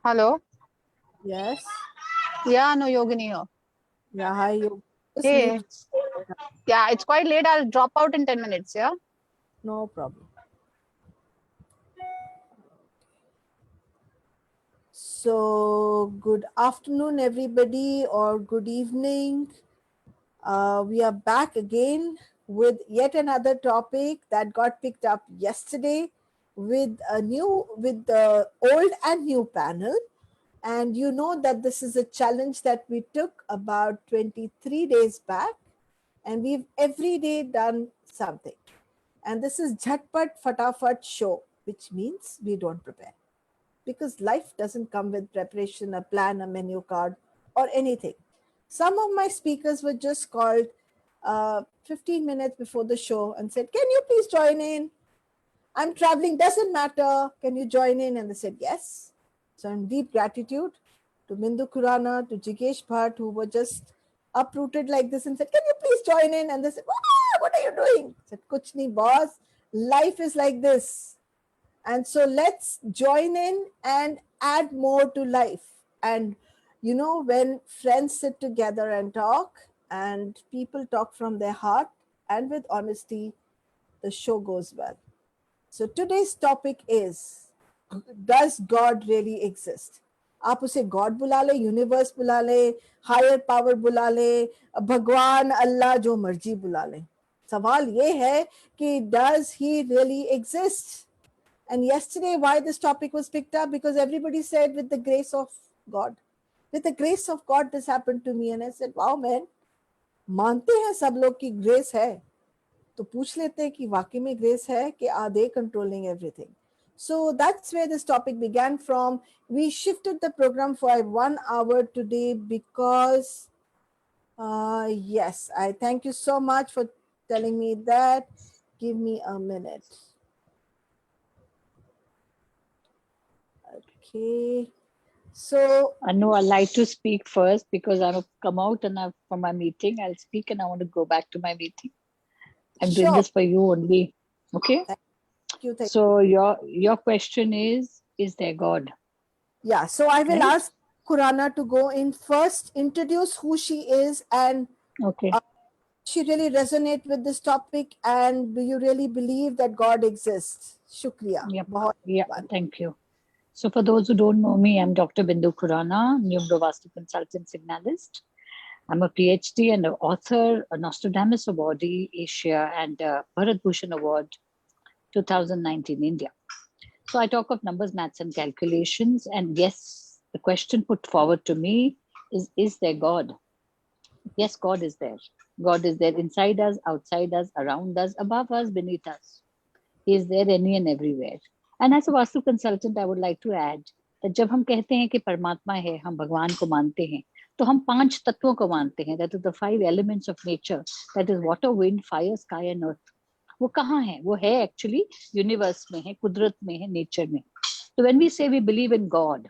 Hello. Yes. Yeah, no, Yogini here. Yeah, hi. You just Hey, leave. yeah, it's quite late. I'll drop out in 10 minutes. Yeah. No problem. So, good afternoon, everybody, or good evening. We are back again with yet another topic that got picked up yesterday with the old and new panel. And you know that this is a challenge that we took about 23 days back, and we've every day done something. And this is Jhatpat Fatafat show, which means we don't prepare. Because life doesn't come with preparation, a plan, a menu card, or anything. Some of my speakers were just called 15 minutes before the show and said, "Can you please join in? I'm traveling, doesn't matter. Can you join in?" And they said, "Yes." So, in deep gratitude to Mindu Kurana, to Jikesh Bhatt, who were just uprooted like this and said, "Can you please join in?" And they said, "What are you doing?" I said, "Kuch nahi, boss. Life is like this." And so let's join in and add more to life. And you know, when friends sit together and talk, and people talk from their heart and with honesty, the show goes well. So today's topic is, does God really exist? आप उसे God बुला ले, universe बुला ले, higher power बुला ले, भगवान अल्लाह जो मर्जी बुला ले, सवाल ये है कि does he really exist? And yesterday, why this topic was picked up? Because everybody said, with the grace of God. With the grace of God, this happened to me. And I said, wow, man, मानते हैं सब लोग कि grace है, तो पूछ लेते हैं कि वाकई में ग्रेस है कि are they controlling everything? So that's where this topic began from. We shifted the program for 1 hour today because, yes, I thank you so much for telling me that. Give me a minute. Okay. So, No, I'd like to speak first because I've come out and from my meeting. I'll speak and I want to go back to my meeting. I'm doing sure. this for you only. Okay. Thank you. So your question is there God? Yeah, so I will Right? ask Kurana to go in first, introduce who she is, and Okay. she really resonate with this topic, and do you really believe that God exists? Shukriya. Yep. बहुत Yeah. धन्यवाद. Thank you. So for those who don't know me, I'm Dr. Bindu Khurana, Neurovastu Consultant Signalist. I'm a PhD and an author, a Nostradamus Awardee, Asia, and a Bharat Bhushan Award 2019 India. So I talk of numbers, maths, and calculations. And yes, the question put forward to me is there God? Yes, God is there. God is there inside us, outside us, around us, above us, beneath us. He is there any and everywhere. And as a Vastu consultant, I would like to add that जब हम कहते हैं कि परमात्मा है, हम भगवान को मानते हैं, तो हम 5 तत्वों को मानते हैं. That is the 5 elements of nature. That is water, wind, fire, sky and earth. वो कहाँ है? वो है एक्चुअली यूनिवर्स में है, कुदरत में है, नेचर में. तो व्हेन वी से वी बिलीव इन गॉड,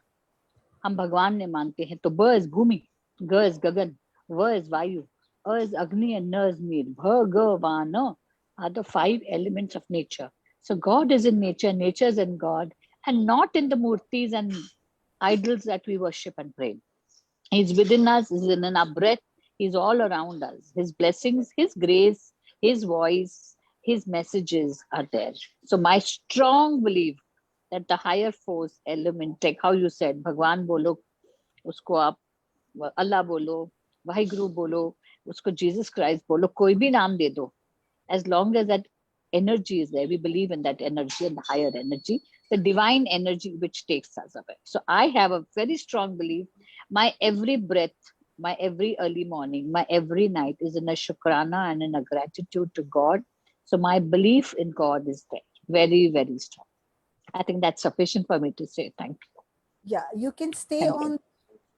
हम भगवान ने मानते हैं, तो ब इज भूमि, ग इज गगन, व इज वायु, अ इज अग्नि एंड न इज नील, भ ग वा न are the 5 elements of nature. So God is in nature, nature is in God, and not in the murtis and idols that we worship and pray. He's within us, he's in our breath, he's all around us. His blessings, his grace, his voice, his messages are there. So my strong belief that the higher force element, like how you said, Bhagwan bolo, usko aap Allah bolo, Vaheguru bolo, usko Jesus Christ bolo, koi bhi naam de do. As long as that energy is there, we believe in that energy and the higher energy, the divine energy which takes us away. So I have a very strong belief. My every breath, my every early morning, my every night is in a shukrana and in a gratitude to God. So my belief in God is there, very, very strong. I think that's sufficient for me to say thank you. Yeah, you can stay Thank you. on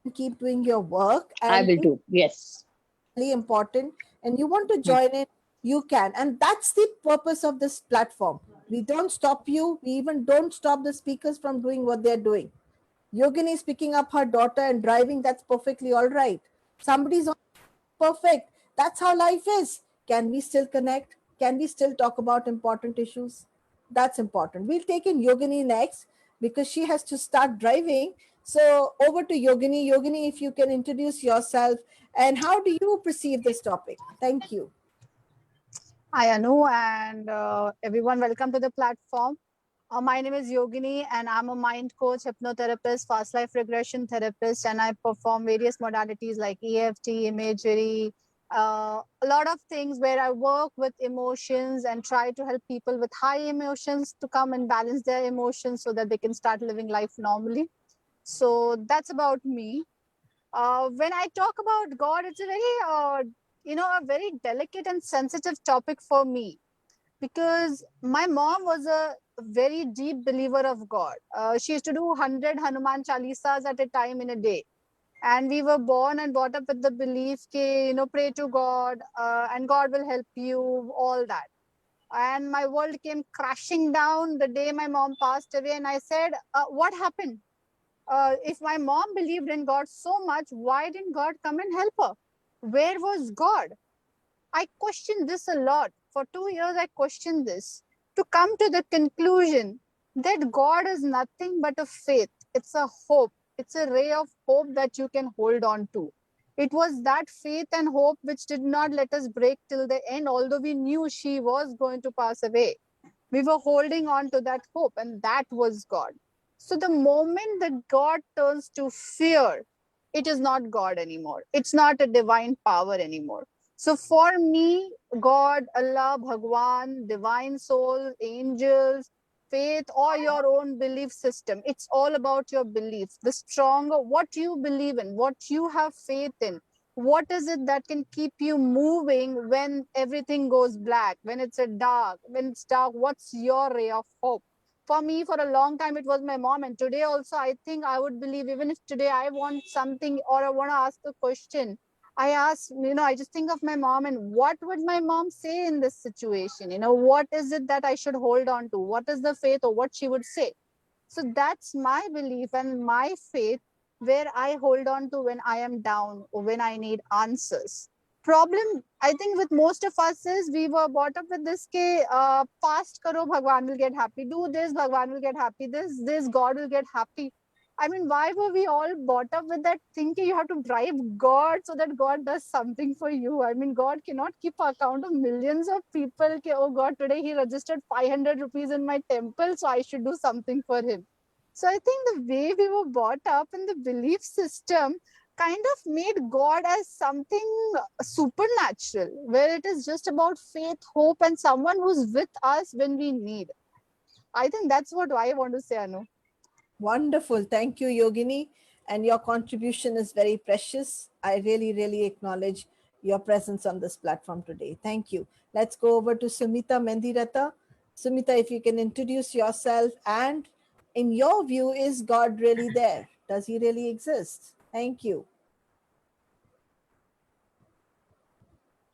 and keep doing your work. I And will do. Yes. really important, and you want to join in, you can. And that's the purpose of this platform. We don't stop you. We even don't stop the speakers from doing what they're doing. Yogini is picking up her daughter and driving. That's perfectly all right. Somebody's on. Perfect. That's how life is. Can we still connect? Can we still talk about important issues? That's important. We'll take in Yogini next. because she has to start driving. So over to Yogini. Yogini, if you can introduce yourself and how do you perceive this topic? Thank you. Hi, Anu, and everyone, welcome to the platform. My name is Yogini, and I'm a mind coach, hypnotherapist, fast life regression therapist, and I perform various modalities like EFT, imagery, a lot of things where I work with emotions and try to help people with high emotions to come and balance their emotions so that they can start living life normally. So that's about me. When I talk about God, it's a very, a very delicate and sensitive topic for me because my mom was a very deep believer of God. She used to do 100 Hanuman Chalisas at a time in a day. And we were born and brought up with the belief, pray to God and God will help you, all that. And my world came crashing down the day my mom passed away. And I said, what happened? If my mom believed in God so much, why didn't God come and help her? Where was God? I questioned this a lot. For 2 years, I questioned this to come to the conclusion that God is nothing but a faith. It's a hope. It's a ray of hope that you can hold on to. It was that faith and hope which did not let us break till the end, although we knew she was going to pass away. We were holding on to that hope, and that was God. So the moment that God turns to fear, it is not God anymore. It's not a divine power anymore. So for me, God, Allah, Bhagwan, divine soul, angels, faith, or your own belief system, it's all about your beliefs. The stronger what you believe in, what you have faith in, what is it that can keep you moving when everything goes black, when it's dark, what's your ray of hope? For me, for a long time, it was my mom. And today also, I think I would believe, even if today I want something or I want to ask a question, I ask, I just think of my mom and what would my mom say in this situation? What is it that I should hold on to? What is the faith or what she would say? So that's my belief and my faith where I hold on to when I am down or when I need answers. Problem, I think, with most of us is we were brought up with this ke fast karo, Bhagwan will get happy. Do this, Bhagwan will get happy. This, God will get happy. I mean, why were we all brought up with that thinking you have to bribe God so that God does something for you? I mean, God cannot keep account of millions of people. Ke, oh God, today he registered 500 rupees in my temple, so I should do something for him. So I think the way we were brought up in the belief system kind of made God as something supernatural, where it is just about faith, hope, and someone who's with us when we need. I think that's what I want to say, Anu. Wonderful. Thank you, Yogini. And your contribution is very precious. I really, really acknowledge your presence on this platform today. Thank you. Let's go over to Sumita Mendirata. Sumita, if you can introduce yourself and in your view, is God really there? Does he really exist? Thank you.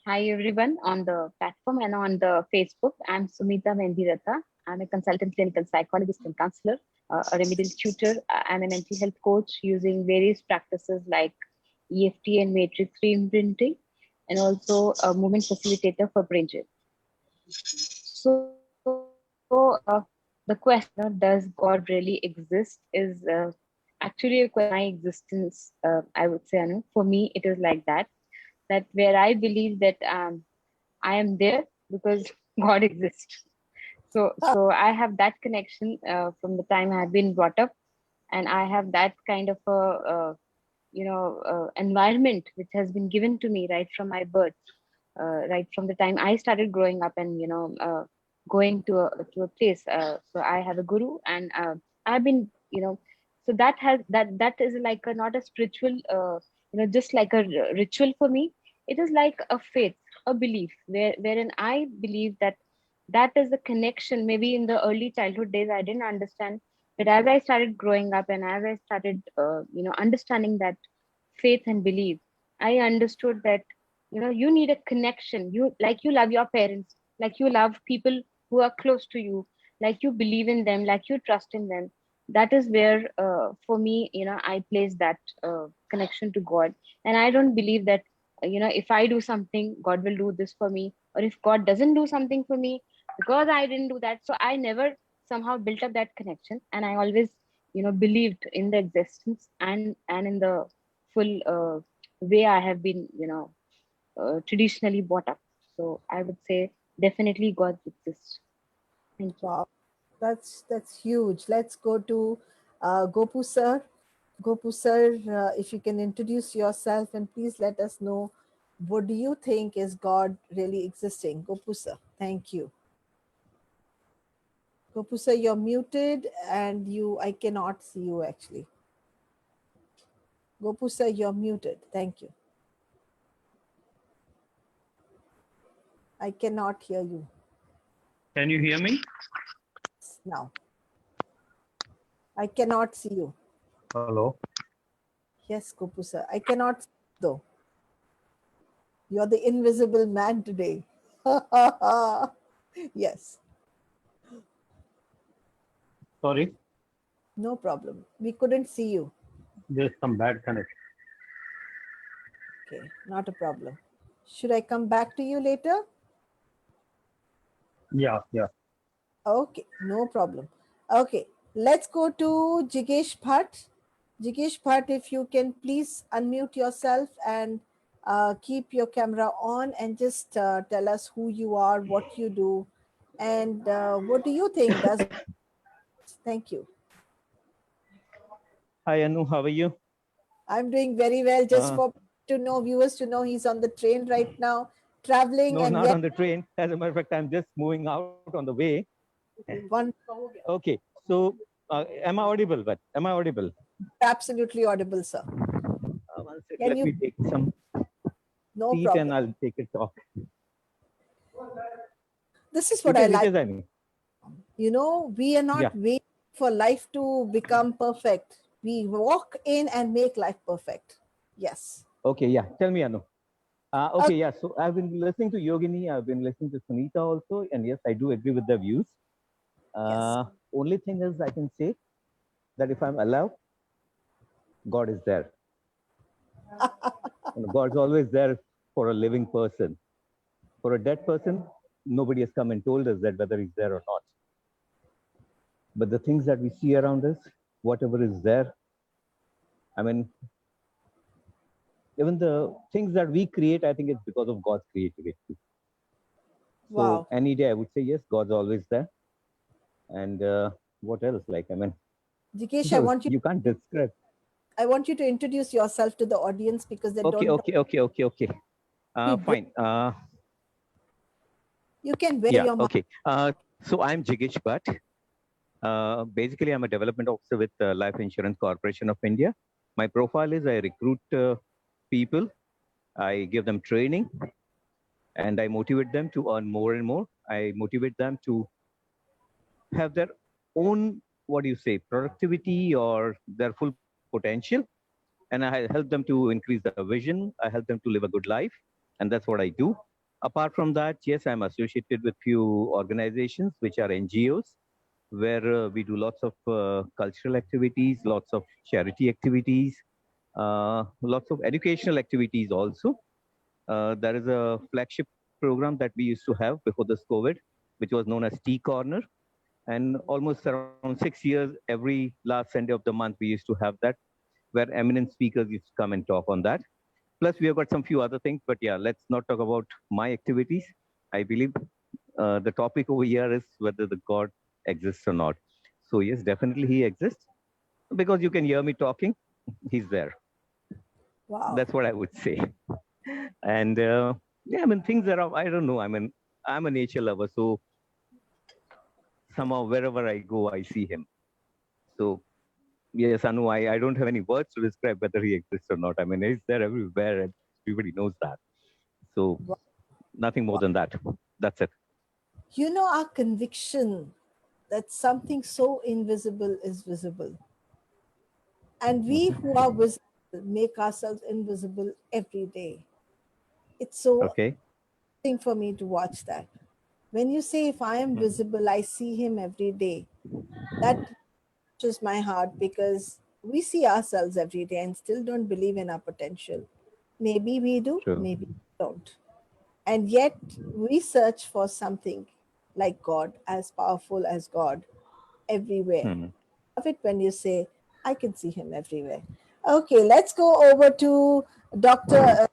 Hi everyone on the platform and on the Facebook. I'm Sumita Mendiratha. I'm a consultant clinical psychologist and counselor, a remedial tutor. I'm a mental health coach using various practices like EFT and matrix reimprinting, and also a movement facilitator for brain gym. So the question, does God really exist, is actually a question of my existence. I would say, Anu. For me, it is like that. That where I believe that I am there because God exists. So I have that connection from the time I have been brought up, and I have that kind of a environment which has been given to me right from my birth, right from the time I started growing up, and going to a place. So I have a guru, and I've been so that is like a, not a spiritual, just like a ritual for me. It is like a faith, a belief, wherein I believe that that is the connection. Maybe in the early childhood days I didn't understand, but as I started growing up and as I started understanding that faith and belief, I understood that you need a connection. You, like, you love your parents, like you love people who are close to you, like you believe in them, like you trust in them. That is where for me, I place that connection to God. And I don't believe that if I do something, God will do this for me, or if God doesn't do something for me because I didn't do that. So I never somehow built up that connection, and I always believed in the existence and in the full way I have been traditionally brought up. So I would say definitely God exists. Thank you. Wow, that's huge. Let's go to Gopu sir. Gopu sir, if you can introduce yourself and please let us know, what do you think is God really existing? Gopu sir, thank you. Gopu sir, you're muted and I cannot see you actually. Gopu sir, you're muted. Thank you. I cannot hear you Can you hear me? now. I cannot see you. Hello. Yes, Gopu sir, I cannot see you though. You're the invisible man today. Yes, Sorry, no problem. We couldn't see you. there's some bad connection. Okay, not a problem. Should I come back to you later? Yeah, yeah. Okay, no problem. Okay, let's go to Jigesh Bhatt. Jigesh Bhatt, if you can please unmute yourself and keep your camera on and just tell us who you are, what you do, and what do you think does. Thank you. Hi, Anu. How are you? I'm doing very well. Just for viewers to know, he's on the train right now, traveling, No, and not yet on the train. As a matter of fact, I'm just moving out on the way. one Okay. So, am I audible? But am I audible? absolutely audible, sir. One sec. Can Let you? me take some No seat and problem. I'll take it off. This is You what I can like. reach us, Anu. We are not Yeah. waiting for life to become perfect. We walk in and make life perfect. Yes. Okay. Yeah. Tell me, Anu. Uh, Okay. Yeah. So, I've been listening to Yogini. I've been listening to Sunita also. And yes, I do agree with their views. yes. Only thing is, I can say that if I'm allowed, God is there. God's always there for a living person. For a dead person, nobody has come and told us that whether he's there or not. But the things that we see around us, whatever is there, I mean, even the things that we create, I think it's because of God's creativity. So Wow. any day I would say, yes, God's always there. And what else? Like, I mean, Jikesh, you can't describe. I want you to introduce yourself to the audience because they don't know. Okay. Fine. You can wear Yeah, your mask. okay. So I'm Jigesh Bhatt. Basically, I'm a development officer with Life Insurance Corporation of India. My profile is I recruit people, I give them training, and I motivate them to earn more and more. I motivate them to have their own, what do you say, productivity or their full potential. And I help them to increase their vision. I help them to live a good life. And that's what I do. Apart from that, yes, I'm associated with few organizations, which are NGOs, where we do lots of cultural activities, lots of charity activities, lots of educational activities also. There is a flagship program that we used to have before this COVID, which was known as Tea Corner. And almost around 6 years, every last Sunday of the month, we used to have that, where eminent speakers used to come and talk on that. Plus, we have got some few other things, but yeah, let's not talk about my activities. I believe the topic over here is whether the God exists or not. So yes, definitely he exists because you can hear me talking. He's there. Wow. That's what I would say. And yeah, I mean, things are, I don't know. I mean, I'm a nature lover. So somehow wherever I go, I see him. So yes, Anu, I don't have any words to describe whether he exists or not. I mean, he's there everywhere and everybody knows that. So Wow. nothing more than that. That's it. Our conviction that something so invisible is visible. And we who are visible make ourselves invisible every day. It's so Okay. thing for me to watch that. When you say, if I am visible, I see him every day, that touches my heart because we see ourselves every day and still don't believe in our potential. Maybe we do, True. maybe we don't. And yet we search for something like God, as powerful as God, everywhere. Hmm. love it when you say, I can see him everywhere. Okay, let's go over to Dr.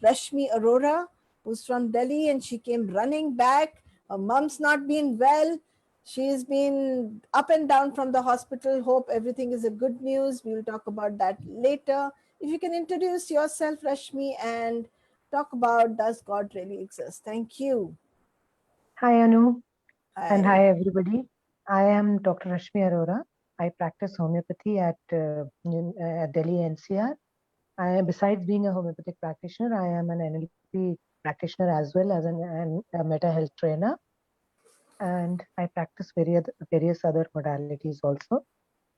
Rashmi Arora, who's from Delhi, and she came running back. Her mom's not been well. She's been up and down from the hospital. Hope everything is a good news. We'll talk about that later. If you can introduce yourself, Rashmi, and talk about, does God really exist? Thank you. Hi, Anu, and Hi. hi, everybody. I am Dr. Rashmi Arora. I practice homeopathy at Delhi NCR. Besides being a homeopathic practitioner, I am an NLP practitioner as well as a meta health trainer, and I practice various other modalities also.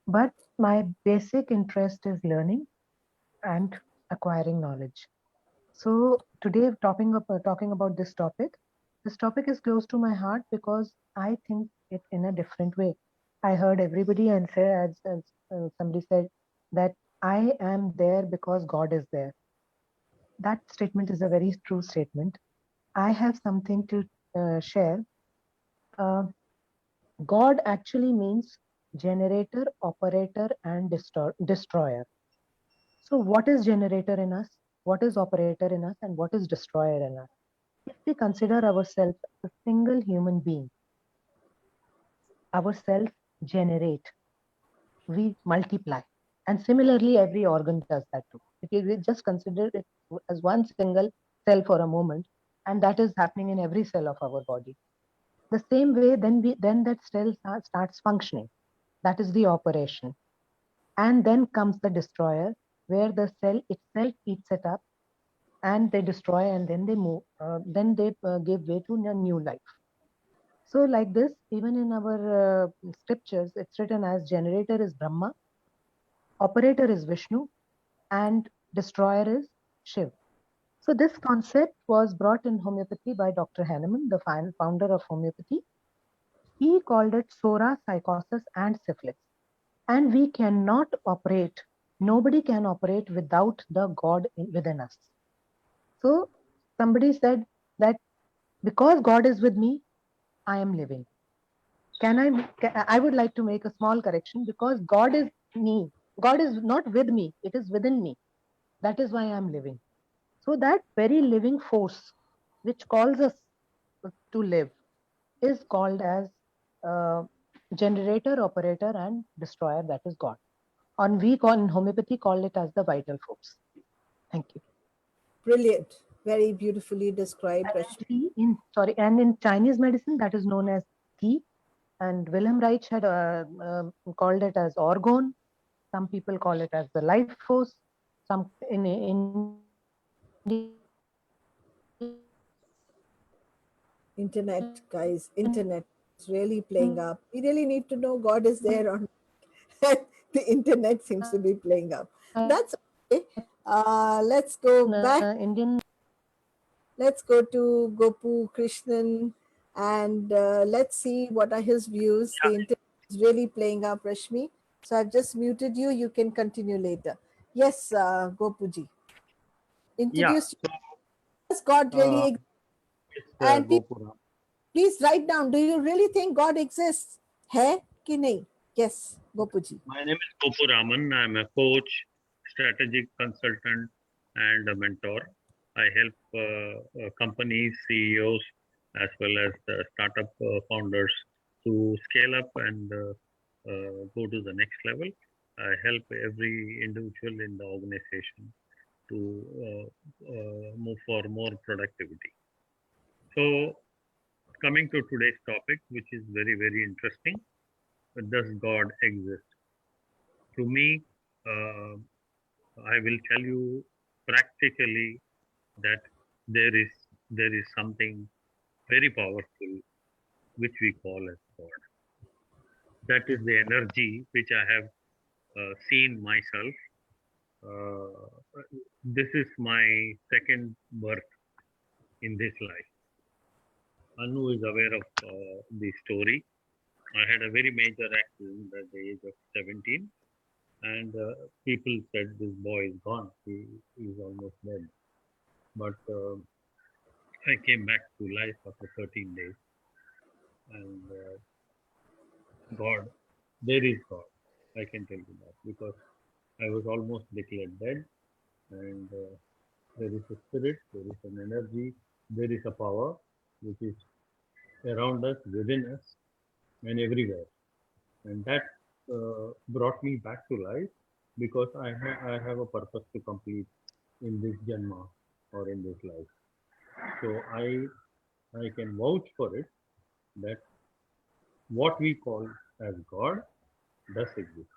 But my basic interest is learning and acquiring knowledge. So today, talking about this topic. This topic is close to my heart because I think it in a different way. I heard everybody and say, as somebody said, that I am there because God is there. That statement is a very true statement. I have something to share. Uh, God actually means generator, operator, and destroyer. So, what is generator in us? What is operator in us? And what is destroyer in us? If we consider ourselves a single human being, ourselves generate, we multiply. And similarly, every organ does that too. If you just consider it as one single cell for a moment, and that is happening in every cell of our body. The same way, then that cell starts functioning. That is the operation. And then comes the destroyer, where the cell itself eats it up and they destroy, and then they move, then they give way to a new life. So, like this, even in our scriptures, it's written as generator is Brahma, operator is Vishnu, and destroyer is Shiv. So, this concept was brought in homeopathy by Dr. Hahnemann, the founder of homeopathy. He called it Sora, psychosis, and syphilis. And we cannot operate, nobody can operate without the God within us. So, somebody said that because God is with me, I am living. I would like to make a small correction, because God is me. God is not with me, it is within me. That is why I am living. So that very living force which calls us to live is called as uh, generator, operator, and destroyer. That is God. And we call in homeopathy call it as the vital force. Thank you. Brilliant. Very beautifully described, Rashmi. And in Chinese medicine, that is known as qi. And Wilhelm Reich had called it as orgone. Some people call it as the life force. Some in India we call it as Internet, guys, internet is really playing up. We really need to know God is there or not. The internet seems to be playing up. That's okay. Let's go back. Indian. Let's go to Gopu Krishnan, and let's see what are his views. The internet is really playing up, Rashmi. So I've just muted you. You can continue later. Yes, Gopuji. Yeah, Introduce. Does God uh, really exist? it's And people, Gopura. please write down. Do you really think God exists? Hai ki nahi? Yes, Gopuji. My name is Gopuraman. I'm a coach, strategic consultant, and a mentor. I help companies, CEOs, as well as startup founders to scale up and go to the next level. I help every individual in the organization to move for more productivity. So, coming to today's topic, which is very, very interesting, does God exist? To me, uh, I will tell you practically that there is something very powerful which we call as God. That is the energy which I have seen myself. This is my second birth in this life. Anu is aware of the story. I had a very major accident at the age of 17, and people said this boy is gone. He is almost dead. But I came back to life after 13 days, and God, there is God. I can tell you that because I was almost declared dead, and there is a spirit, there is an energy, there is a power which is around us, within us, and everywhere. And that brought me back to life because I have a purpose to complete in this janma or in this life. So I can vouch for it that what we call as God does exist.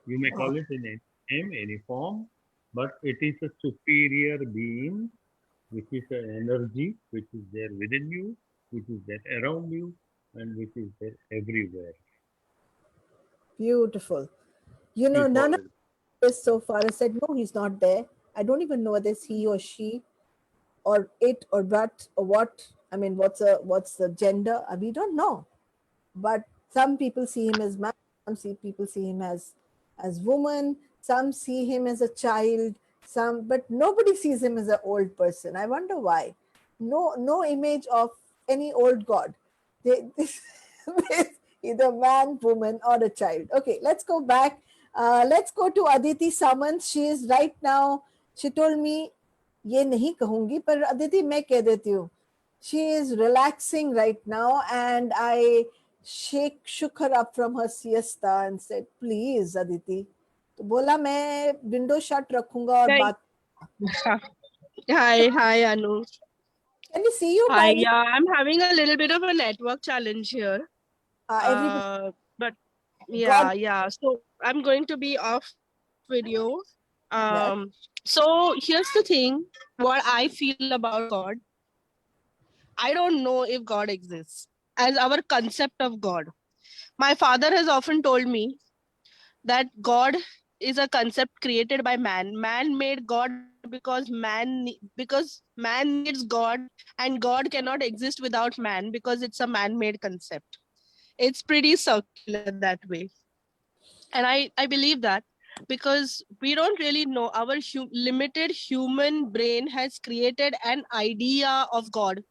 You may call it in any name, any form, but it is a superior being, which is an energy which is there within you, which is there around you, and which is there everywhere. Beautiful. We call None of it. this so far has said, no, he's not there. I don't even know whether it's he or she or it or but or what. I mean, what's the gender? We don't know. But some people see him as man, people see him as woman, some see him as a child, but nobody sees him as an old person. I wonder why. No image of any old god. This is either man, woman, or a child. Okay, let's go back. Let's go to Aditi Samant. She is right now. She told me, ये नहीं कहूंगी पर अदिति मैं कह देती हूँ. She is relaxing right now, and I shook her up from her siesta and said, please Aditi. तो बोला मैं विंडो शट रखूंगा और Thank बात. Hi, Anu. Can you see you Hi, by yeah, I'm having a little bit of a network challenge here. everybody? But God, yeah. So I'm going to be off video. yes. So here's the thing, what I feel about God. I don't know if God exists as our concept of God. My father has often told me that God is a concept created by man. Man made God because man needs God, and God cannot exist without man because it's a man-made concept. It's pretty circular that way. And I believe that because we don't really know, our limited human brain has created an idea of God,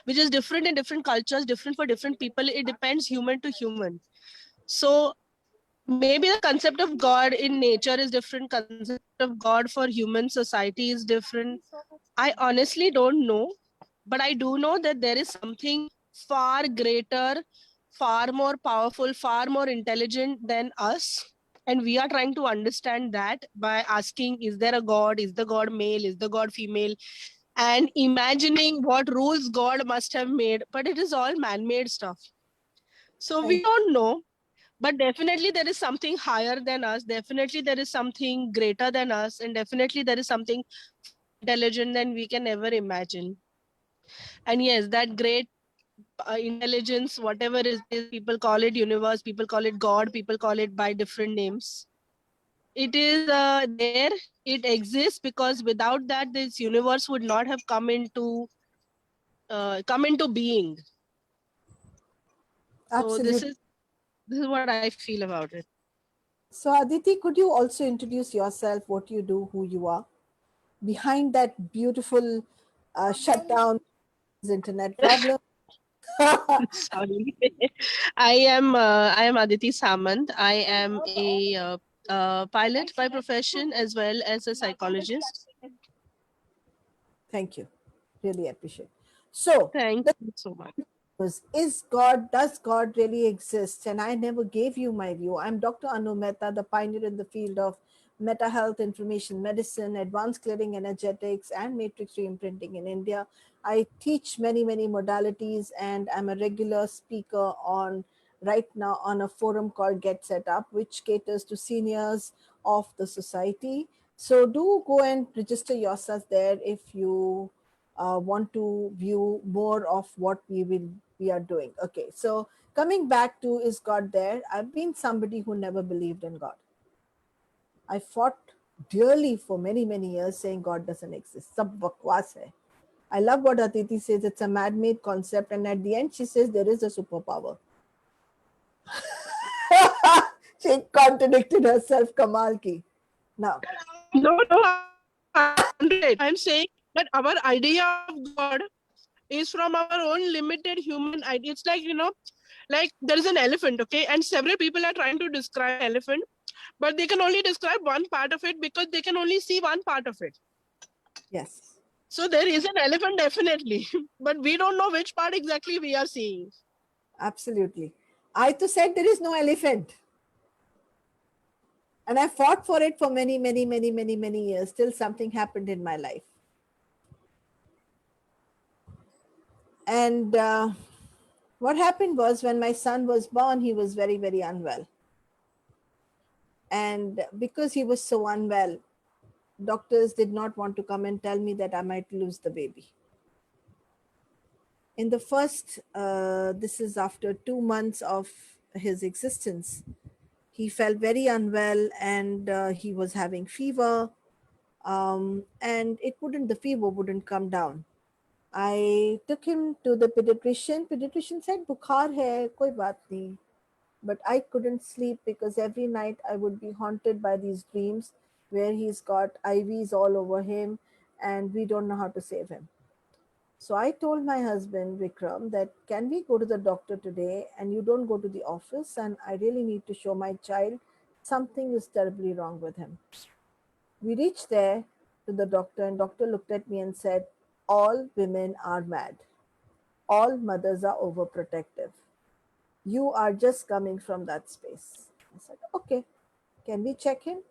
which is different in different cultures, different for different people. It depends human to human. So maybe the concept of God in nature is different, concept of God for human society is different. I honestly don't know, but I do know that there is something far greater, far more powerful, far more intelligent than us. And we are trying to understand that by asking, is there a God? Is the God male? Is the God female? And imagining what rules God must have made. But it is all man-made stuff. So we don't know, but definitely there is something higher than us. Definitely there is something greater than us. And definitely there is something far intelligent than we can ever imagine. And yes, that great intelligence, whatever is this, people call it universe, people call it God, people call it by different names. It is there, it exists because without that, this universe would not have come into being. So Absolutely. this is what I feel about it. So Aditi, could you also introduce yourself, what you do, who you are, behind that beautiful shutdown internet problem? Sorry. I am Aditi Samant. I am a pilot by profession as well as a psychologist. Thank you. Really appreciate. So Thank you so much. does God really exist? And I never gave you my view. I'm Dr. Anu Mehta, the pioneer in the field of meta health, information medicine, advanced clearing energetics, and matrix reimprinting in India. I teach many modalities, and I'm a regular speaker on right now on a forum called Get Set Up, which caters to seniors of the society. So do go and register yourself there if you want to view more of what we are doing. Okay, so coming back to, is God there? I've been somebody who never believed in God. I fought dearly for many years saying God doesn't exist. Sab bakwas hai. I love what Aditi says, it's a man-made concept, and at the end she says there is a superpower. She contradicted herself, Kamal ki. Now, No, I'm saying, but our idea of God is from our own limited human idea. It's like, like there is an elephant, okay, and several people are trying to describe elephant, but they can only describe one part of it because they can only see one part of it. Yes. So there is an elephant definitely, but we don't know which part exactly we are seeing. Absolutely. I too said there is no elephant. And I fought for it for many, many, many, many, many years till something happened in my life. And what happened was when my son was born, he was very, very unwell. And because he was so unwell, doctors did not want to come and tell me that I might lose the baby. In the first, this is after 2 months of his existence, he felt very unwell and he was having fever. And the fever wouldn't come down. I took him to the pediatrician. Pediatrician said, "Bukhar hai, koi baat nahi." But I couldn't sleep because every night I would be haunted by these dreams where he's got IVs all over him and we don't know how to save him. So I told my husband, Vikram, that can we go to the doctor today and you don't go to the office, and I really need to show my child something is terribly wrong with him. We reached there to the doctor, and doctor looked at me and said, all women are mad. All mothers are overprotective. You are just coming from that space. I said, okay, can we check him?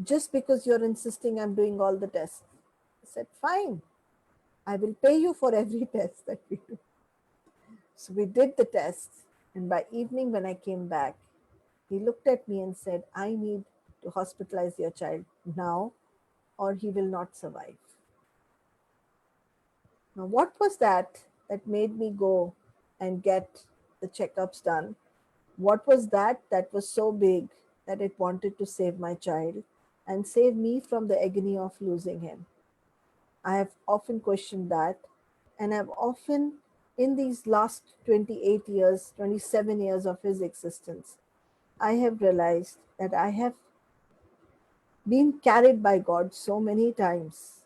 Just because you're insisting I'm doing all the tests. I said, fine, I will pay you for every test that we do. So we did the tests, and by evening when I came back, he looked at me and said, I need to hospitalize your child now or he will not survive. Now, what was that made me go and get the checkups done? What was that was so big that it wanted to save my child and save me from the agony of losing him? I have often questioned that, and I've often, in these last 28 years, 27 years of his existence, I have realized that I have been carried by God so many times,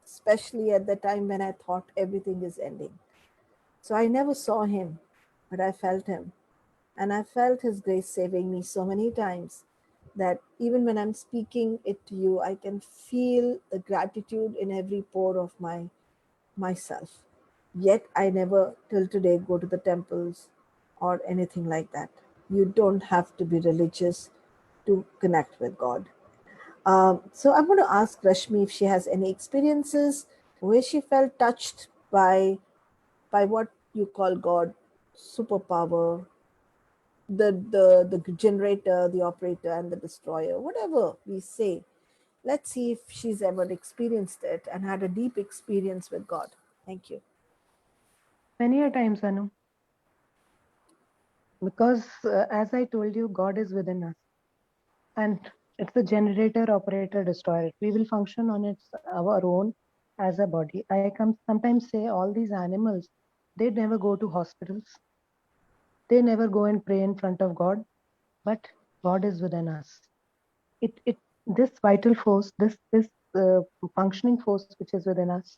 especially at the time when I thought everything is ending. So I never saw him, but I felt him. And I felt his grace saving me so many times that even when I'm speaking it to you, I can feel the gratitude in every pore of myself. Yet I never till today go to the temples or anything like that. You don't have to be religious to connect with God. So I'm going to ask Rashmi if she has any experiences where she felt touched by what you call God, superpower, the generator, the operator, and the destroyer, whatever we say. Let's see if she's ever experienced it and had a deep experience with God. Thank you. Many a times, Anu, because as I told you, God is within us, and it's the generator, operator, destroyer. We will function on our own as a body. I sometimes say all these animals, they never go to hospitals. They never go and pray in front of God, but God is within us. This vital force, this functioning force which is within us,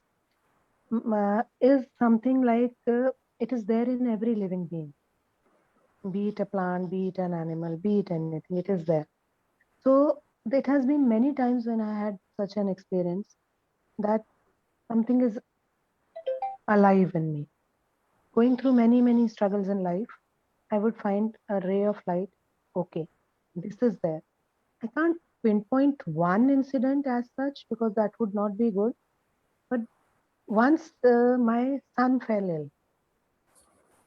is something like it is there in every living being, be it a plant, be it an animal, be it anything. It is there. So it has been many times when I had such an experience that something is alive in me. Going through many struggles in life, I would find a ray of light. Okay, this is there. I can't pinpoint one incident as such because that would not be good. But once my son fell ill,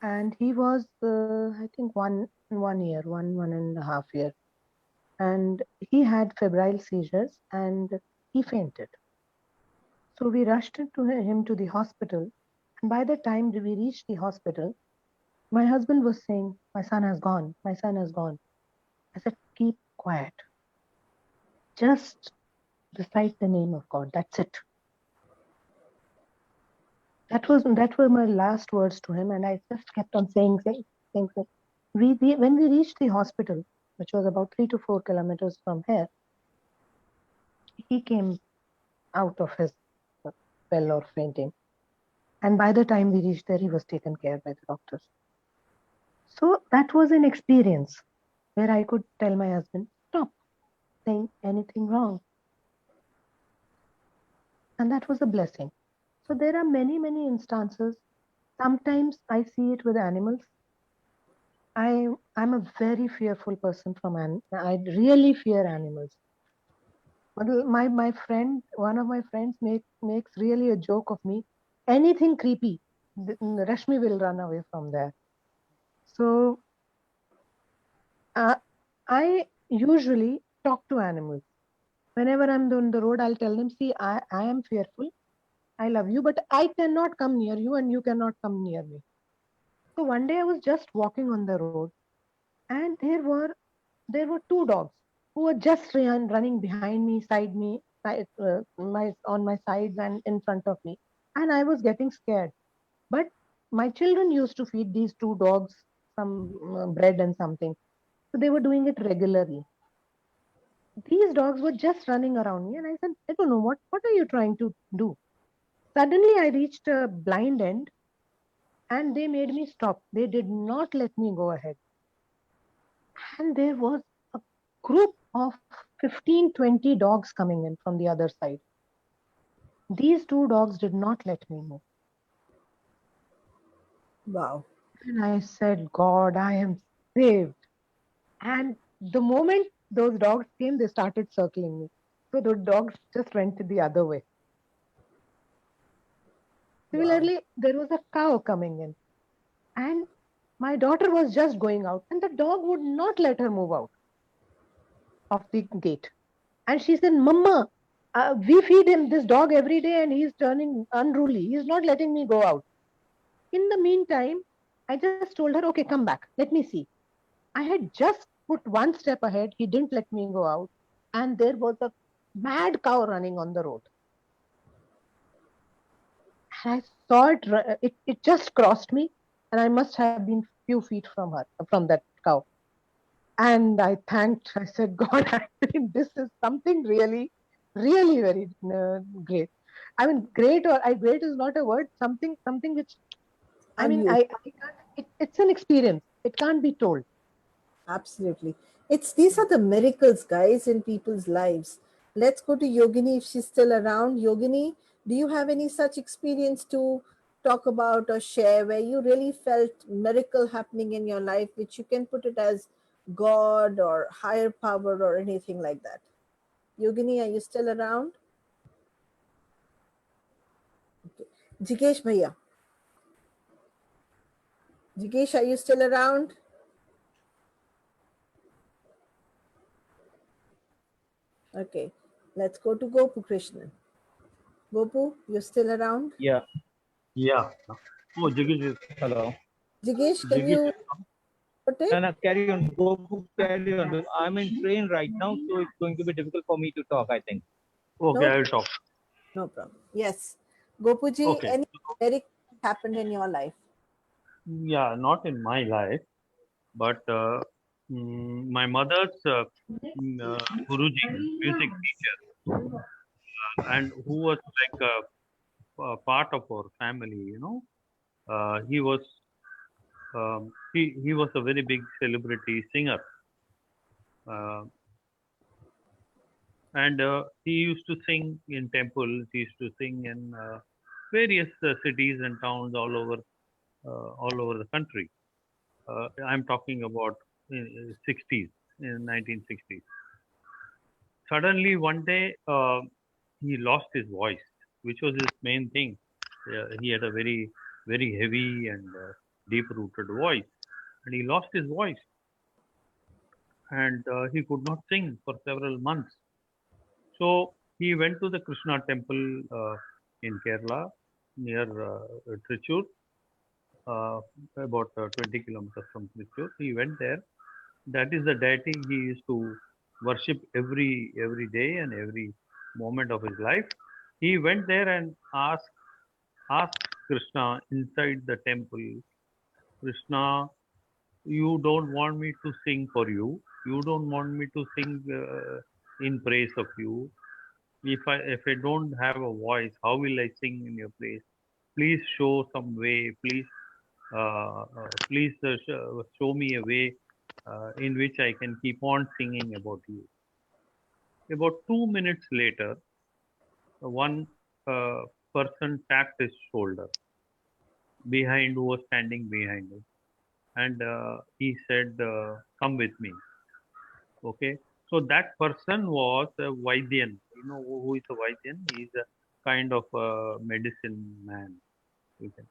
and he was, I think, 1 year, one and a half year, and he had febrile seizures and he fainted. So we rushed him to the hospital, and by the time we reached the hospital, my husband was saying, "My son has gone. My son has gone." I said, "Keep quiet. Just recite the name of God. That's it." That were my last words to him, and I just kept on saying. When we reached the hospital, which was about 3 to 4 kilometers from here, he came out of his spell or fainting, And by the time we reached there, he was taken care by the doctors. So that was an experience where I could tell my husband, stop saying anything wrong. And that was a blessing. So there are many, many instances. Sometimes I see it with animals. I'm a very fearful person I really fear animals. But my friend, one of my friends makes really a joke of me. Anything creepy, Rashmi will run away from there. So I usually talk to animals. Whenever I'm on the road, I'll tell them, see, I am fearful. I love you, but I cannot come near you and you cannot come near me. So one day I was just walking on the road and there were two dogs who were just running behind me, on my sides and in front of me. And I was getting scared. But my children used to feed these two dogs some bread and something. So they were doing it regularly. These dogs were just running around me, and I said, I don't know, what are you trying to do? Suddenly I reached a blind end and they made me stop. They did not let me go ahead. And there was a group of 15, 20 dogs coming in from the other side. These two dogs did not let me move. Wow. And I said, God, I am saved. And the moment those dogs came, they started circling me. So the dogs just went the other way. Wow. Similarly, there was a cow coming in, and my daughter was just going out, and the dog would not let her move out of the gate. And she said, Mama, we feed him this dog every day, and he's turning unruly. He's not letting me go out. In the meantime, I just told her, okay, come back. Let me see. I had just put one step ahead. He didn't let me go out. And there was a mad cow running on the road. And I saw it just crossed me, and I must have been few feet from that cow. And I said, God, I think this is something really, really very great. I mean, great is not a word, something which, I mean, Unusual. I can't, it's an experience. It can't be told. Absolutely. These are the miracles, guys, in people's lives. Let's go to Yogini if she's still around. Yogini, do you have any such experience to talk about or share where you really felt miracle happening in your life, which you can put it as God or higher power or anything like that? Yogini, are you still around? Okay. Jikesh Bhaiya. Jikesh, are you still around? Okay. Let's go to Gopu Krishnan. Gopu, you're still around? Yeah. Yeah. Oh, Jigish. Hello. Jigesh, can Jigish. you put it? No, carry on. Go, carry on. I'm in train right now, so it's going to be difficult for me to talk, I think. Okay, No, I'll talk. no problem. Yes. Gopuji, Okay. any miracle happened in your life? Yeah, not in my life, but my mother's Guruji, music teacher, and who was like a part of our family, he was he was a very big celebrity singer, uh, and he used to sing in temples. He used to sing in various cities and towns all over the country. I'm talking about 60s, in 1960s. Suddenly, one day, he lost his voice, which was his main thing. He had a very, very heavy and deep-rooted voice, and he lost his voice, and he could not sing for several months. So he went to the Krishna temple in Kerala near Trichur, uh, about 20 kilometers from Trichur. He went there. That is the deity he used to worship every day and every moment of his life. He went there and asked Krishna inside the temple, Krishna, you don't want me to sing for you. You don't want me to sing in praise of you. If I don't have a voice, how will I sing in your praise? please show some way. Show me a way in which I can keep on singing about you. About 2 minutes later, one uh, person tapped his shoulder behind, who was standing behind him, and he said, "Come with me." Okay, so that person was a Vaidyan. You know who is a Vaidyan? He is a kind of a medicine man.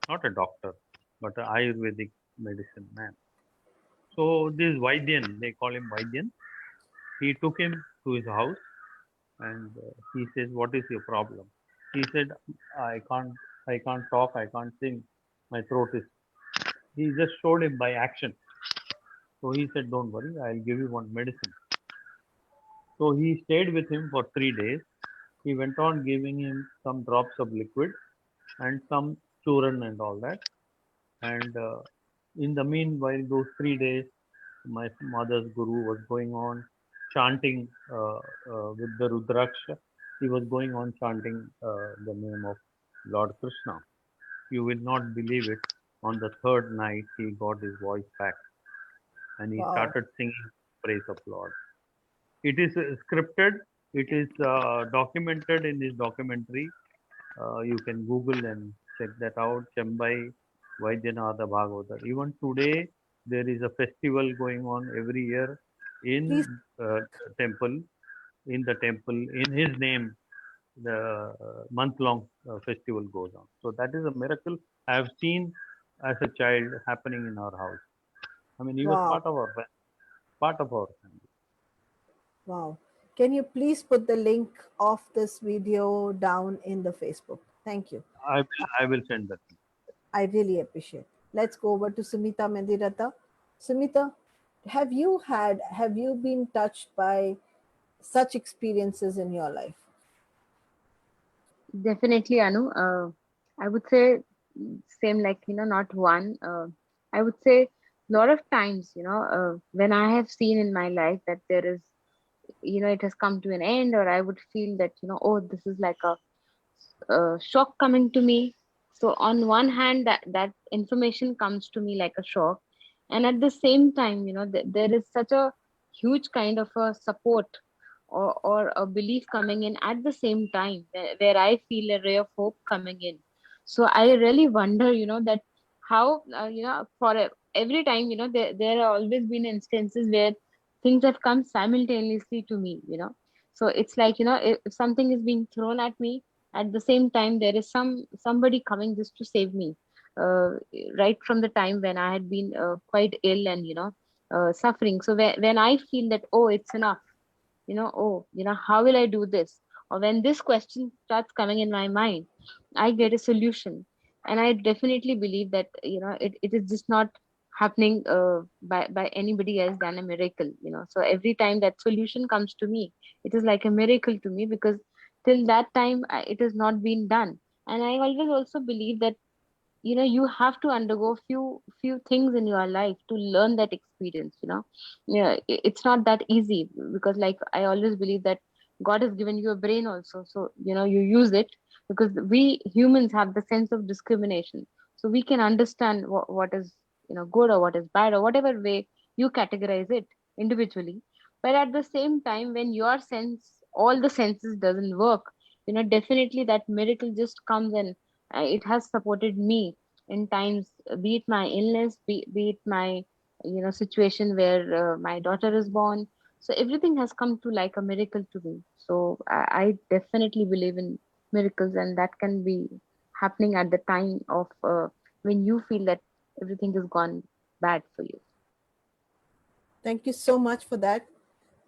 Not a doctor, but an Ayurvedic medicine man. So this Vaidyan, they call him Vaidyan. He took him to his house, and he says, "What is your problem?" He said, "I can't, I can't talk, I can't sing. My throat is." He just showed him by action. So he said, "Don't worry, I'll give you one medicine." So he stayed with him for 3 days. He went on giving him some drops of liquid and some churan and all that. And in the meanwhile, those 3 days, my mother's guru was going on chanting with the Rudraksha. He was going on chanting the name of Lord Krishna. You will not believe it. On the third night, he got his voice back and he Wow. started singing praise of Lord. It is scripted. It is documented in this documentary. You can Google and check that out. Chembai Vaidyanatha Bhagavata. Even today, there is a festival going on every year Please. in temple. In the temple, in his name, the month-long festival goes on. So that is a miracle I have seen as a child happening in our house. I mean, he was Wow. part of our family. Wow. Can you please put the link of this video down in the Facebook? Thank you. I will send that. I really appreciate. Let's go over to Sumita Mendirata. Sumita, have you been touched by such experiences in your life? Definitely, Anu. I would say same, like, not one. I would say a lot of times, when I have seen in my life that there is, it has come to an end, or I would feel that, oh, this is like a shock coming to me. So on one hand, that information comes to me like a shock, and at the same time, there is such a huge kind of a support, or a belief coming in at the same time, where I feel a ray of hope coming in. So I really wonder, that how, every time, there are always been instances where things have come simultaneously to me. So it's like, if something is being thrown at me, at the same time there is somebody coming just to save me, uh, right from the time when I had been quite ill and, suffering. So when I feel that, oh, it's enough, oh, how will I do this, or when this question starts coming in my mind, I get a solution. And I definitely believe that, it is just not happening by anybody else than a miracle. So every time that solution comes to me, it is like a miracle to me, because till that time, it has not been done. And I always also believe that, you have to undergo few things in your life to learn that experience. Yeah, it's not that easy, because, like, I always believe that God has given you a brain also, so you use it, because we humans have the sense of discrimination. So we can understand what is, good, or what is bad, or whatever way you categorize it individually. But at the same time, when your sense, all the senses doesn't work, definitely that miracle just comes, and it has supported me in times, be it my illness, be it my, situation where my daughter is born. So everything has come to like a miracle to me. So I definitely believe in miracles, and that can be happening at the time of, when you feel that everything has gone bad for you. Thank you so much for that.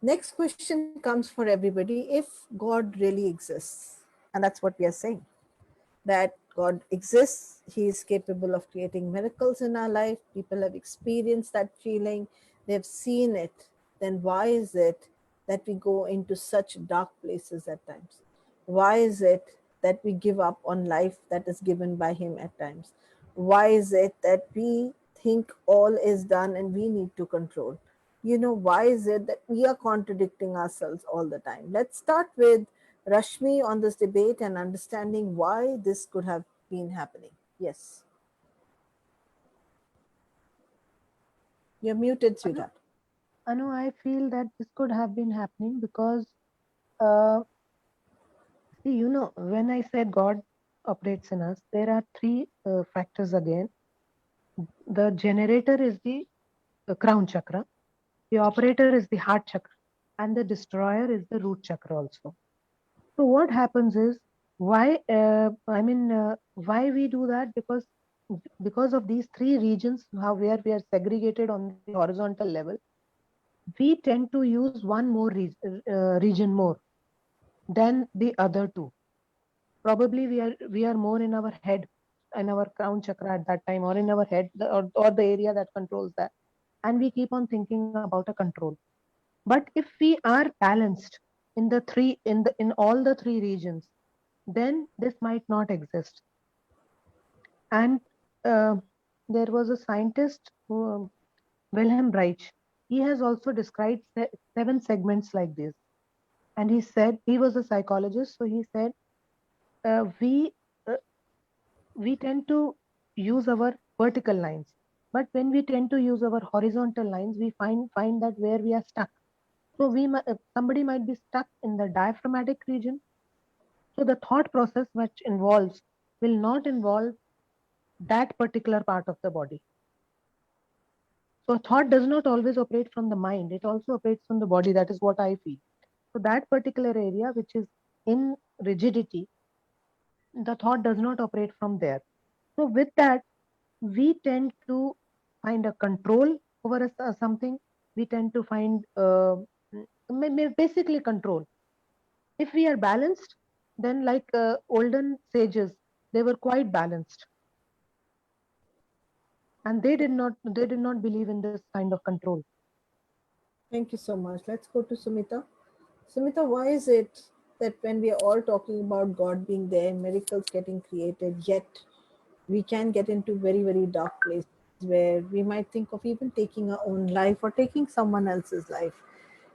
Next question comes for everybody. If God really exists, and that's what we are saying, that God exists, He is capable of creating miracles in our life, people have experienced that feeling, they've seen it, then why is it that we go into such dark places at times? Why is it that we give up on life that is given by Him at times? Why is it that we think all is done and we need to control? Why is it that we are contradicting ourselves all the time? Let's start with Rashmi on this debate and understanding why this could have been happening. Yes. You're muted, sweetheart. Anu, I feel that this could have been happening because, uh, see, when I said God operates in us, there are three factors again. The generator is the crown chakra, the operator is the heart chakra, and the destroyer is the root chakra also. So what happens is, why we do that? Because of these three regions, where we are segregated on the horizontal level, we tend to use one more region more than the other two. Probably we are more in our head, in our crown chakra at that time, or in our head, or the area that controls that, and we keep on thinking about a control. But if we are balanced in all the three regions, then this might not exist. And uh, there was a scientist, Wilhelm Reich. He has also described seven segments like this. And he said, he was a psychologist, so he said, uh, we uh, we tend to use our vertical lines, but when we tend to use our horizontal lines, we find that where we are stuck. So somebody might be stuck in the diaphragmatic region. So the thought process which involves will not involve that particular part of the body. So thought does not always operate from the mind, it also operates from the body. That is what I feel. So that particular area which is in rigidity, the thought does not operate from there. So with that, we tend to find a control over something. We tend to find basically control. If we are balanced, then like olden sages, they were quite balanced, and they did not believe in this kind of control. Thank you so much. Let's go to Sumita. Sumita, why is it that when we are all talking about God being there, miracles getting created, yet we can get into very, very dark places where we might think of even taking our own life or taking someone else's life?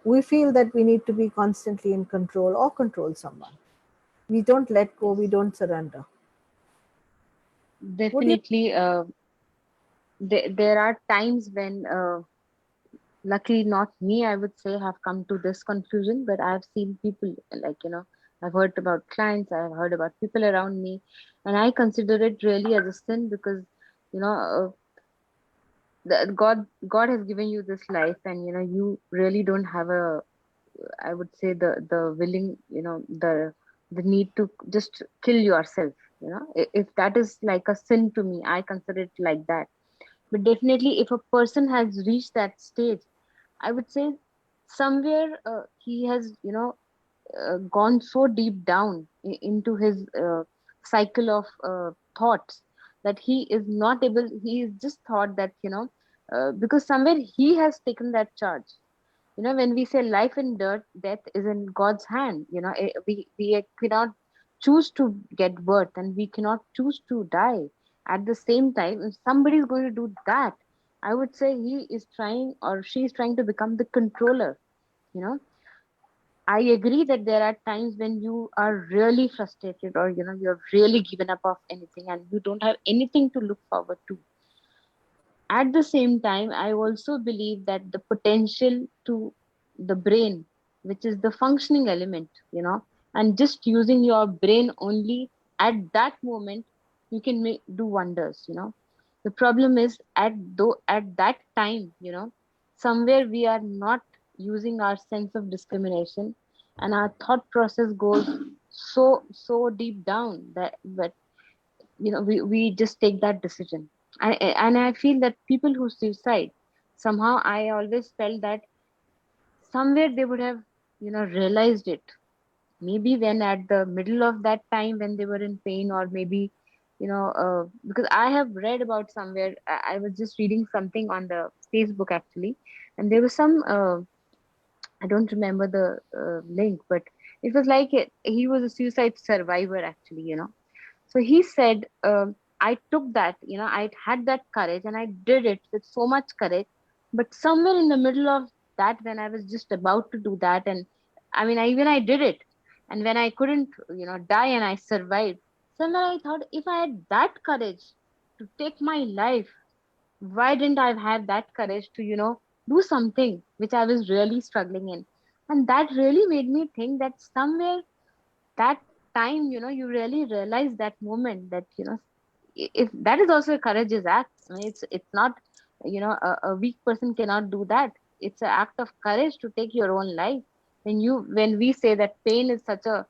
We feel that we need to be constantly in control or control someone. We don't let go, we don't surrender. What do you Definitely, there are times when, luckily not me, I would say, have come to this conclusion, but I've seen people, like, I've heard about clients, I've heard about people around me, and I consider it really as a sin because, you know, God has given you this life, and you really don't have a, I would say, the willing, the need to just kill yourself. If that is like a sin to me, I consider it like that. But definitely, if a person has reached that stage, I would say somewhere he has, gone so deep down into his cycle of thoughts that he is not able, he is just thought that, because somewhere he has taken that charge. When we say life and death is in God's hand, we cannot choose to get birth and we cannot choose to die. At the same time, if somebody is going to do that, I would say he is trying or she is trying to become the controller. you know I agree that there are times when you are really frustrated, or you're really given up of anything and you don't have anything to look forward to. At the same time, I also believe that the potential to the brain, which is the functioning element, and just using your brain only at that moment, you can do wonders. The problem is at that time, somewhere we are not using our sense of discrimination, and our thought process goes so deep down that we just take that decision. And I feel that people who suicide, somehow I always felt that somewhere they would have realized it, maybe when at the middle of that time when they were in pain, or maybe because I have read about somewhere, I was just reading something on the Facebook actually, and there was some I don't remember the link, but it was like he was a suicide survivor actually. So he said, I took that, I had that courage and I did it with so much courage. But somewhere in the middle of that, when I was just about to do that, and I mean, even I did it. And when I couldn't, die and I survived, Somewhere I thought, if I had that courage to take my life, why didn't I have that courage to, do something which I was really struggling in? And that really made me think that somewhere that time, you really realize that moment that, if that is also a courageous act. I mean, it's not, a weak person cannot do that. It's an act of courage to take your own life. When we say that pain is such a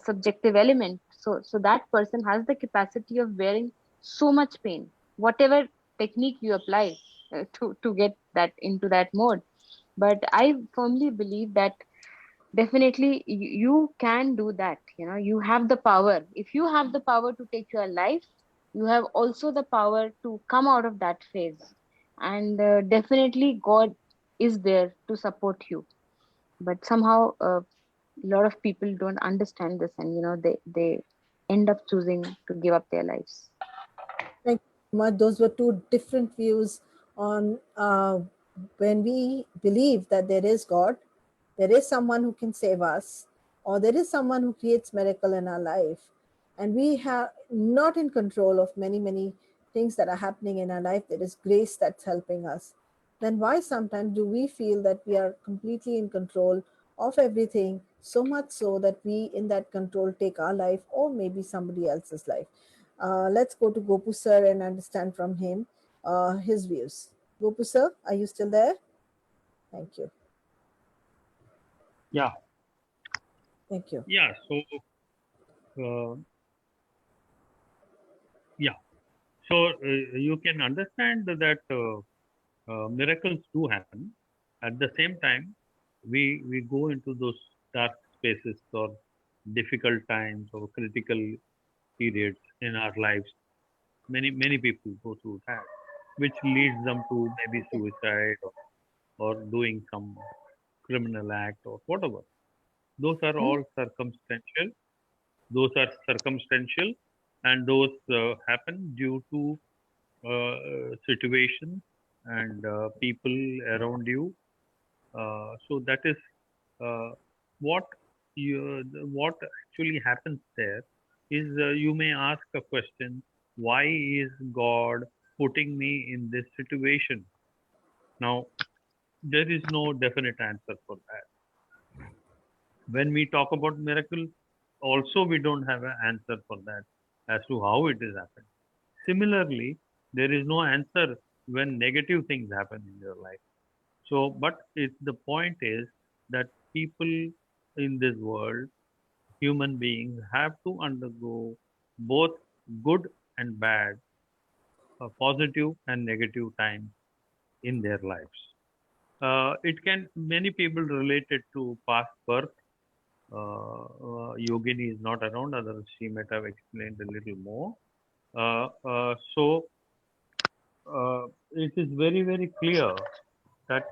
subjective element, so that person has the capacity of bearing so much pain, whatever technique you apply to get that into that mode. But I firmly believe that definitely you can do that. You have the power. If you have the power to take your life, you have also the power to come out of that phase. And definitely God is there to support you. But somehow a lot of people don't understand this, and they end up choosing to give up their lives. Thank you so much. Those were two different views on when we believe that there is God, there is someone who can save us, or there is someone who creates miracle in our life, and we have not in control of many things that are happening in our life. There is grace that's helping us. Then why sometimes do we feel that we are completely in control of everything, so much so that we in that control take our life or maybe somebody else's life? Let's go to Gopu sir and understand from him his views. Gopu sir, are you still there? Thank you. Yeah. Thank you. Yeah. So, uh, yeah. So you can understand that miracles do happen. At the same time, we go into those dark spaces or difficult times or critical periods in our lives. Many people go through that, which leads them to maybe suicide or doing some criminal act or whatever. Those are all circumstantial. Those are circumstantial, and those happen due to situations and people around you. So that is uh, what what actually happens there is you may ask a question: why is God putting me in this situation? Now there is no definite answer for that. When we talk about miracle, also we don't have an answer for that as to how it is happening. Similarly, there is no answer when negative things happen in your life. So but the point is that people in this world, human beings, have to undergo both good and bad, positive and negative times in their lives. It can many people relate it to past birth. Yogini is not around, otherwise she might have explained a little more. So it is very clear that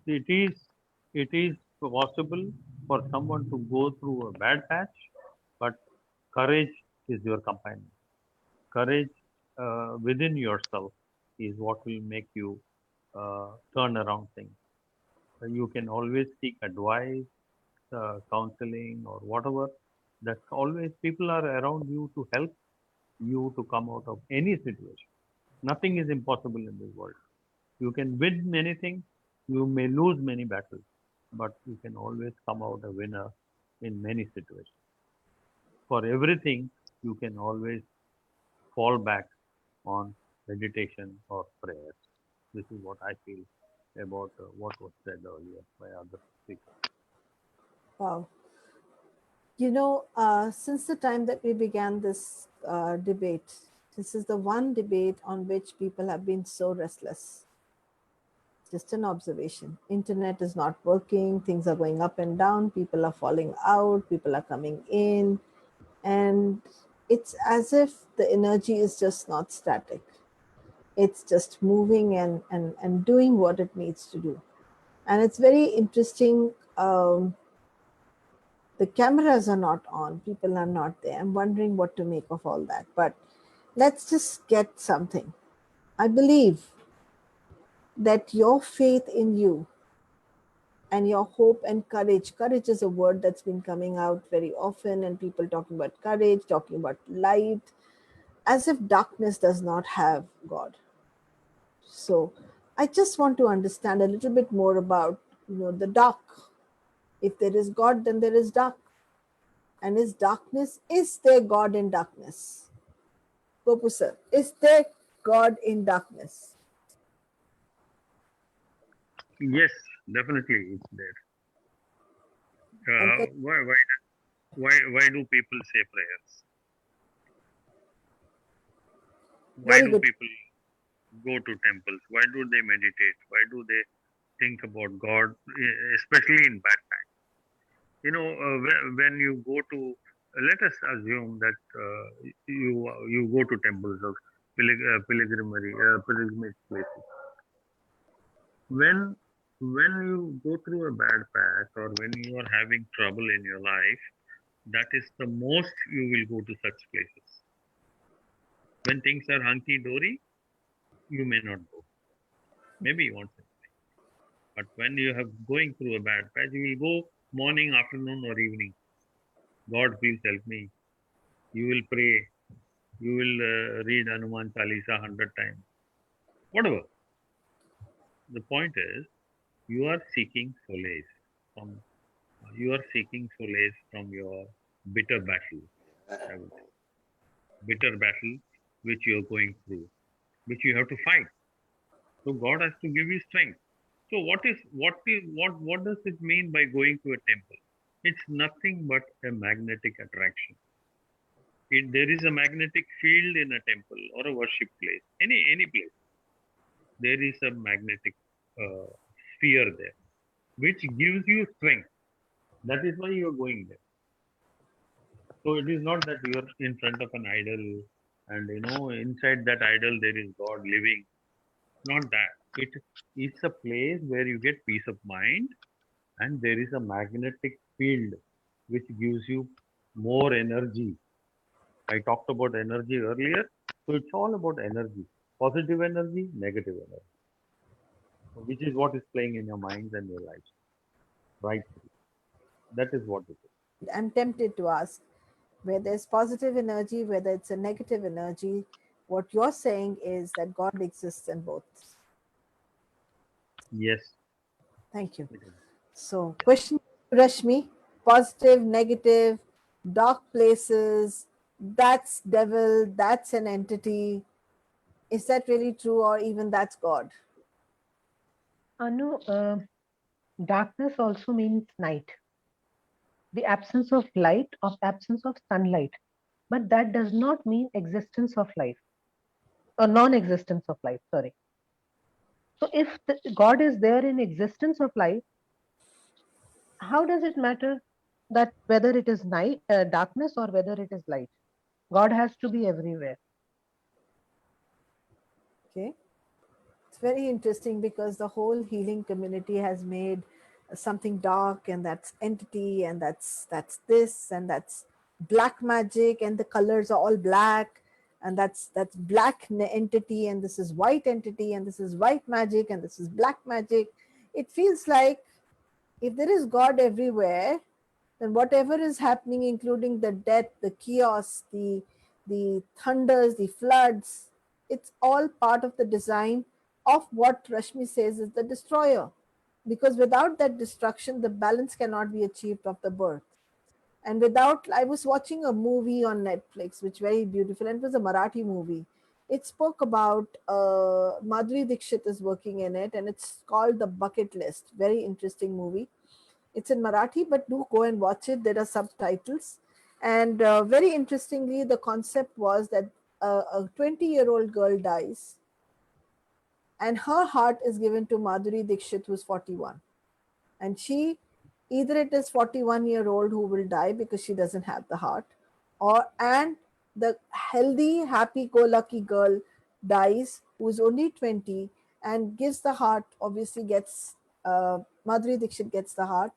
it is possible for someone to go through a bad patch, but courage is your companion. Courage within yourself is what will make you turn around things. You can always seek advice, counseling, or whatever. That's always people are around you to help you to come out of any situation. Nothing is impossible in this world. You can win many things, you may lose many battles, but you can always come out a winner in many situations. For everything, you can always fall back on meditation or prayers. This is what I feel about what was said earlier by other speakers. Wow. Since the time that we began this debate, this is the one debate on which people have been so restless. Just an observation. Internet is not working, things are going up and down, people are falling out, people are coming in, and it's as if the energy is just not static. It's just moving and doing what it needs to do. And it's very interesting. The cameras are not on, people are not there. I'm wondering what to make of all that. But let's just get something. I believe that your faith in you and your hope and courage is a word that's been coming out very often, and people talking about courage, talking about light, as if darkness does not have God. So I just want to understand a little bit more about, the dark. If there is God, then there is dark. And is there God in darkness? Gopu sir, is there God in darkness? Yes, definitely it's there. And Why do people say prayers? Why very do good. people go to temples? Why do they meditate? Why do they think about God, especially in bad times? When you go to, let us assume that you go to temples of pilgrimage places. When you go through a bad patch, or when you are having trouble in your life, that is the most you will go to such places. When things are hunky dory, you may not go. Maybe once in a while. But when you have going through a bad patch, you will go morning, afternoon, or evening. God, please help me. You will pray. You will read Hanuman Chalisa 100 times. Whatever. The point is, you are seeking solace from your bitter battle. I would say. Bitter battle which you are going through, which you have to fight. So God has to give you strength. So what does it mean by going to a temple? It's nothing but a magnetic attraction. There is a magnetic field in a temple or a worship place, any place. There is a magnetic uh, sphere there, which gives you strength. That is why you are going there. So it is not that you are in front of an idol, and inside that idol there is God living. Not that. It's a place where you get peace of mind, and there is a magnetic field which gives you more energy. I talked about energy earlier. So it's all about energy. Positive energy, negative energy. Which is what is playing in your minds and your lives. Right. That is what it is. I'm tempted to ask, where there's positive energy, whether it's a negative energy, what you're saying is that God exists in both. Yes. Thank you. It is. So, question to Rashmi: positive, negative, dark places, that's devil, that's an entity. Is that really true, or even that's God? No, darkness also means night, the absence of light, of absence of sunlight. But that does not mean existence of life, or non-existence of life. Sorry. So if God is there in existence of life, how does it matter that whether it is night, darkness, or whether it is light? God has to be everywhere. Okay. It's very interesting because the whole healing community has made something dark, and that's entity, and that's this, and that's black magic, and the colors are all black, and that's black entity, and this is white entity, and this is white magic, and this is black magic. It feels like if there is God everywhere, then whatever is happening, including the death, the chaos, the thunders, the floods, it's all part of the design of what Rashmi says is the destroyer. Because without that destruction, the balance cannot be achieved of the birth. And without, I was watching a movie on Netflix, which very beautiful, and it was a Marathi movie. It spoke about Madhuri Dixit is working in it, and it's called The Bucket List. Very interesting movie. It's in Marathi, but do go and watch it. There are subtitles. And very interestingly, the concept was that a 20-year-old girl dies, and her heart is given to Madhuri Dixit, who's 41. And she, either it is 41-year-old who will die because she doesn't have the heart, and the healthy, happy-go-lucky girl dies who's only 20 and gives the heart, obviously gets, Madhuri Dixit gets the heart,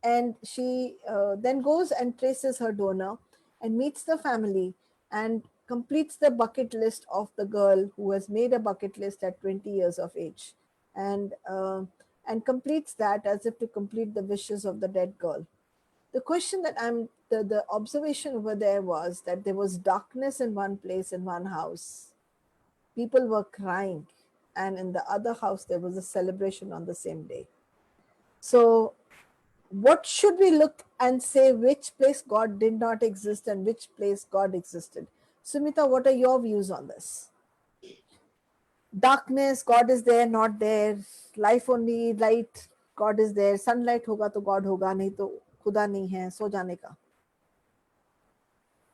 and she then goes and traces her donor and meets the family and completes the bucket list of the girl who has made a bucket list at 20 years of age, and and completes that as if to complete the wishes of the dead girl. The question that I'm the observation over there was that there was darkness in one place, in one house. People were crying, and in the other house, there was a celebration on the same day. So, what should we look and say which place God did not exist and which place God existed? Sumita, what are your views on this? Darkness, God is there, not there. Life only, light, God is there. Sunlight होगा तो God होगा, नहीं तो खुदा नहीं है, सो जाने का.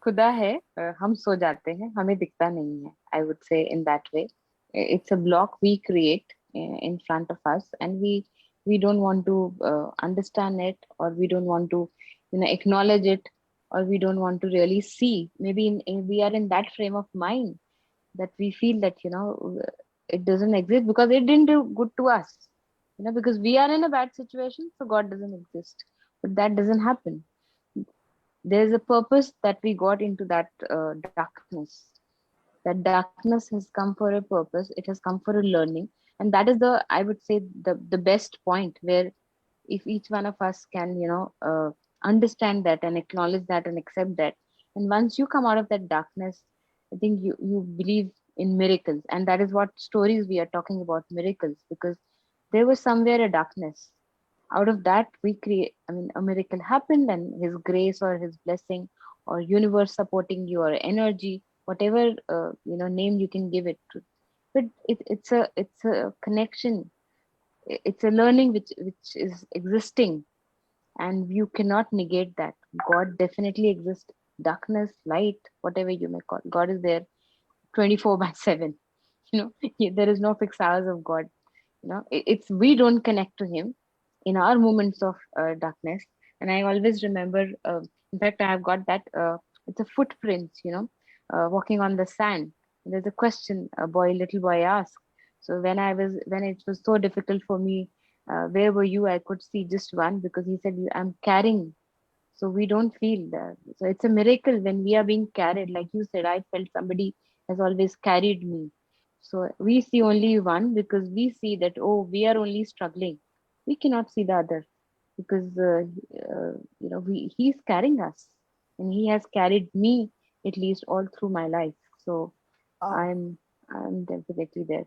खुदा है, हम सो जाते हैं, हमें दिखता नहीं है. I would say in that way. It's a block we create in front of us, and we don't want to understand it, or we don't want to acknowledge it, or we don't want to really see. Maybe we are in that frame of mind that we feel that it doesn't exist because it didn't do good to us, because we are in a bad situation, so God doesn't exist. But that doesn't happen. There's a purpose that we got into that darkness. That darkness has come for a purpose. It has come for a learning, and that is I would say, the best point, where if each one of us can understand that and acknowledge that and accept that, and once you come out of that darkness, I think you believe in miracles. And that is what stories we are talking about, miracles, because there was somewhere a darkness. Out of that we create, a miracle happened, and his grace or his blessing or universe supporting you, or energy, whatever name you can give it to. But it's a connection. It's a learning which is existing, and you cannot negate that. God definitely exists. Darkness, light, whatever you may call, God is there 24/7. There is no fixed hours of God. It's we don't connect to him in our moments of darkness. And I always remember, in fact, I have got that, it's a footprint, walking on the sand. And there's a question a little boy asked. So when it was so difficult for me, where were you? I could see just one, because he said, I'm carrying. So we don't feel that. So it's a miracle when we are being carried. Like you said, I felt somebody has always carried me. So we see only one, because we see that, oh, we are only struggling. We cannot see the other, because he's carrying us, and he has carried me at least all through my life. So I'm definitely there.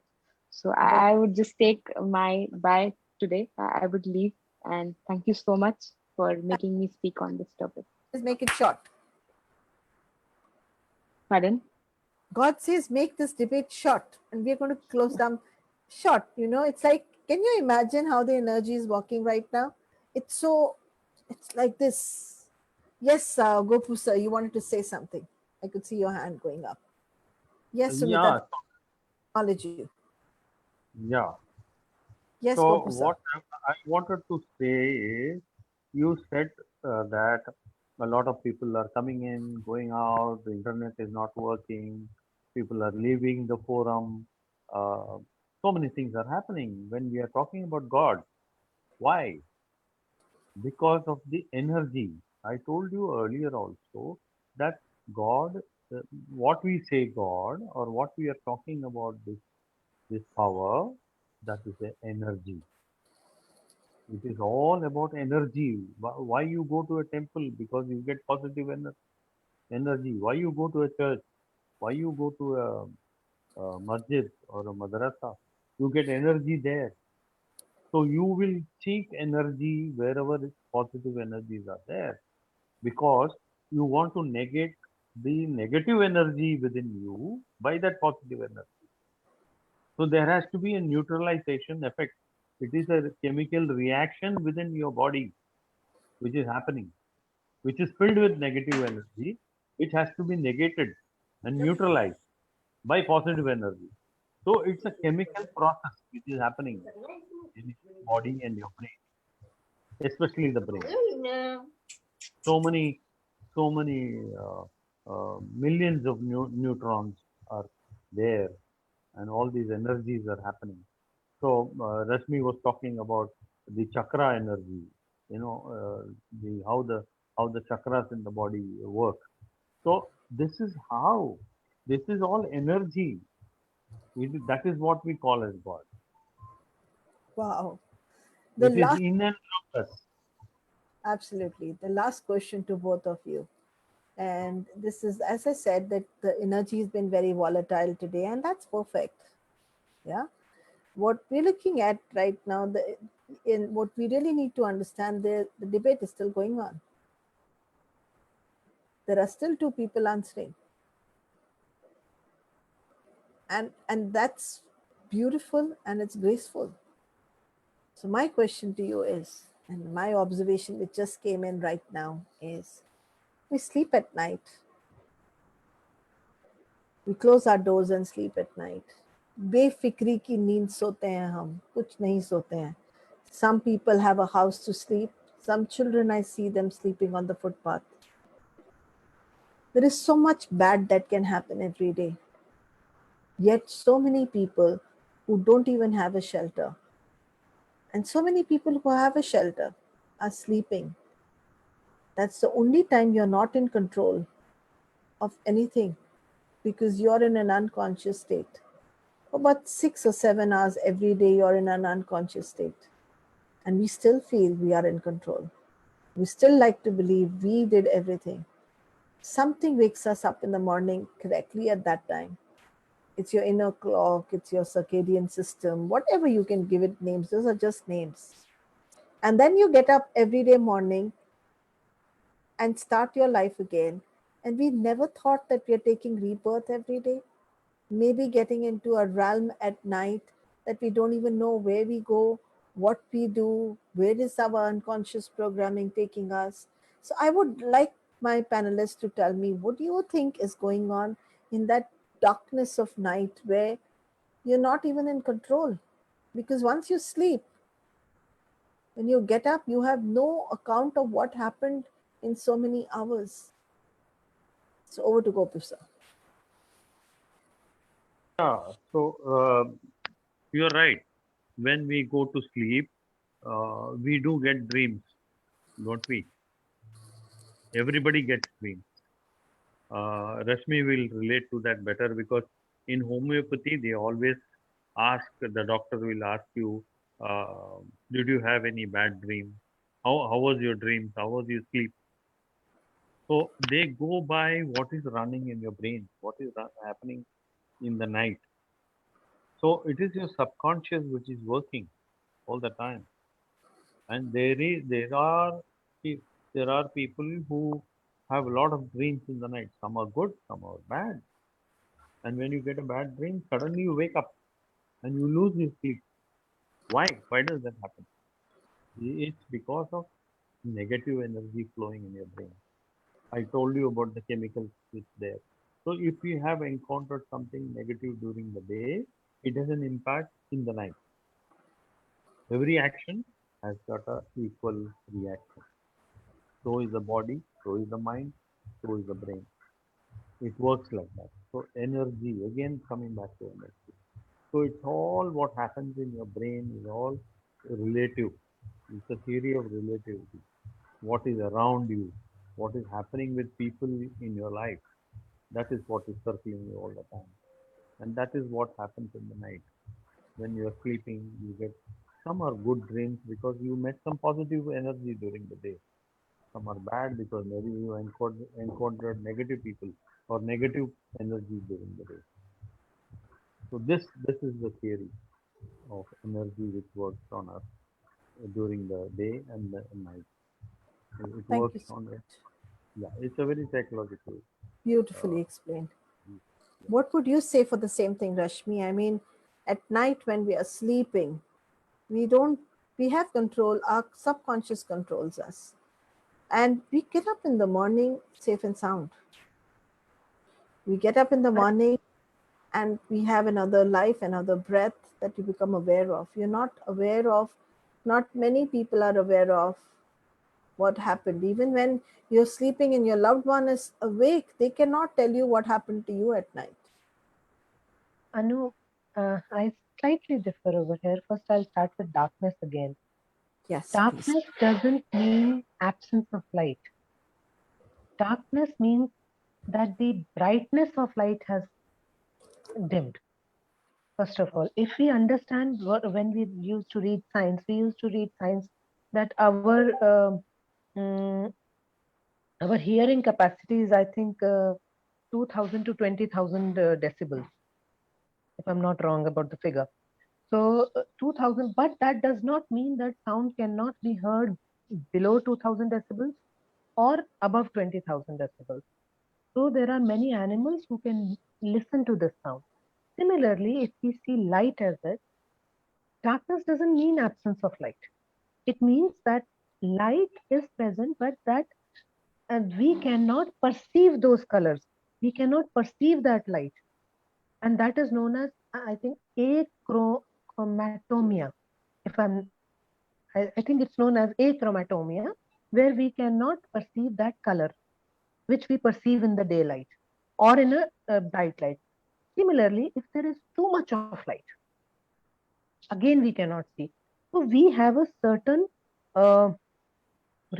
So I would just take my bye today. I would leave, and thank you so much for making me speak on this topic. Just make it short. Pardon? God says, make this debate short, and we're going to close down short. It's like, can you imagine how the energy is working right now? It's like this. Yes, Gopu sir, you wanted to say something. I could see your hand going up. Yes, Sumita, acknowledge you. Yeah. Yes, So Gopu sir. what I wanted to say is, you said that a lot of people are coming in, going out, the internet is not working, people are leaving the forum. So many things are happening when we are talking about God. Why? Because of the energy. I told you earlier also that God, what we say God, or what we are talking about, this power, that is the energy. It is all about energy. Why you go to a temple? Because you get positive energy. Why you go to a church? Why you go to a masjid or a madrasa? You get energy there. So you will seek energy wherever positive energies are there, because you want to negate the negative energy within you by that positive energy. So there has to be a neutralization effect. It is a chemical reaction within your body which is happening, which is filled with negative energy, which has to be negated and neutralized by positive energy. So it's a chemical process which is happening in your body and your brain, especially the brain. So many millions of neutrons are there, and all these energies are happening. So Rashmi was talking about the chakra energy, the how the chakras in the body work. So this is how, this is all energy. That is what we call as God. Wow. It is in and of us. Absolutely. The last question to both of you. And this is, as I said, that the energy has been very volatile today, and that's perfect. Yeah. What we're looking at right now, in what we really need to understand, the debate is still going on. There are still two people answering. And that's beautiful and it's graceful. So my question to you is, and my observation which just came in right now is, we sleep at night. We close our doors and sleep at night. बेफिक्री की नींद सोते हैं हम, कुछ नहीं सोते हैं. Some people have a house to sleep. Some children, I see them sleeping on the footpath. There is so much bad that can happen every day. Yet so many people who don't even have a shelter. And so many people who have a shelter are sleeping. That's the only time you're not in control of anything, because you're in an unconscious state. For about 6 or 7 hours every day, you're in an unconscious state. And we still feel we are in control. We still like to believe we did everything. Something wakes us up in the morning correctly at that time. It's your inner clock, it's your circadian system, whatever you can give it names, those are just names. And then you get up every day morning and start your life again. And we never thought that we are taking rebirth every day. Maybe getting into a realm at night that we don't even know where we go, what we do, where is our unconscious programming taking us. So I would like my panelists to tell me, what do you think is going on in that darkness of night where you're not even in control? Because once you sleep, when you get up, you have no account of what happened in so many hours. So over to Gopi sir. Yeah, so you're right. When we go to sleep, we do get dreams, don't we? Everybody gets dreams. Rashmi will relate to that better because in homeopathy, they always ask, the doctor will ask you, did you have any bad dream? How was your dreams? How was your sleep? So they go by what is running in your brain, what is happening in the night. So it is your subconscious which is working all the time. And there are people who have a lot of dreams in the night. Some are good, some are bad. And when you get a bad dream, suddenly you wake up and you lose your sleep. Why? Why does that happen? It's because of negative energy flowing in your brain. I told you about the chemicals which there. So if you have encountered something negative during the day, it has an impact in the night. Every action has got a equal reaction. So is the body, so is the mind, so is the brain. It works like that. So energy, again coming back to energy. So it's all what happens in your brain is all relative. It's a theory of relativity. What is around you, what is happening with people in your life, that is what is circling you all the time. And that is what happens in the night. When you are sleeping, you get some are good dreams because you met some positive energy during the day. Some are bad because maybe you encountered negative people or negative energy during the day. So this is the theory of energy which works on us during the day and the night. It Thank you works so on it. much. Yeah, it's a very psychological. Beautifully Uh, explained. yeah. What would you say for the same thing, Rashmi? I mean, at night when we are sleeping, we don't, we have control, our subconscious controls us. And we get up in the morning safe and sound. We get up in the morning and we have another life, another breath that you become aware of. You're not aware of, not many people are aware of what happened. Even when you're sleeping and your loved one is awake, they cannot tell you what happened to you at night. Anu, I slightly differ over here. First, I'll start with darkness again. Yes, please. Darkness doesn't mean absence of light. Darkness means that the brightness of light has dimmed. First of all, if we understand when we used to read science, we used to read science that our Mm, our hearing capacity is, I think, 2000 to 20,000 decibels, if I'm not wrong about the figure. So 2000, but that does not mean that sound cannot be heard below 2000 decibels or above 20,000 decibels. So there are many animals who can listen to this sound. Similarly, if we see light as it, darkness doesn't mean absence of light. It means that light is present, but that we cannot perceive those colors. We cannot perceive that light. And that is known as, I think, achromatomia. If I think it's known as achromatomia, where we cannot perceive that color, which we perceive in the daylight or in a bright light. Similarly, if there is too much of light, again we cannot see. So we have a certain uh,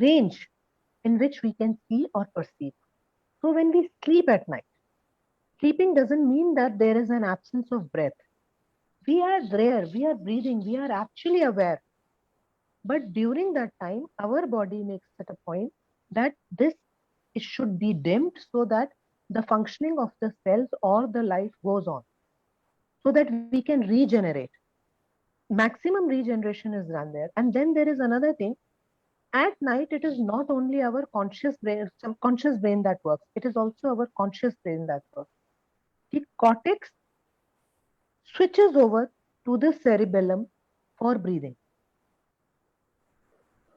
range in which we can see or perceive. So when we sleep at night, sleeping doesn't mean that there is an absence of breath. We are there, we are breathing, we are actually aware. But during that time, our body makes it a point that this it should be dimmed so that the functioning of the cells or the life goes on, so that we can regenerate. Maximum regeneration is done there. And then there is another thing. At night, it is not only our conscious brain, subconscious brain that works, it is also our conscious brain that works. The cortex switches over to the cerebellum for breathing.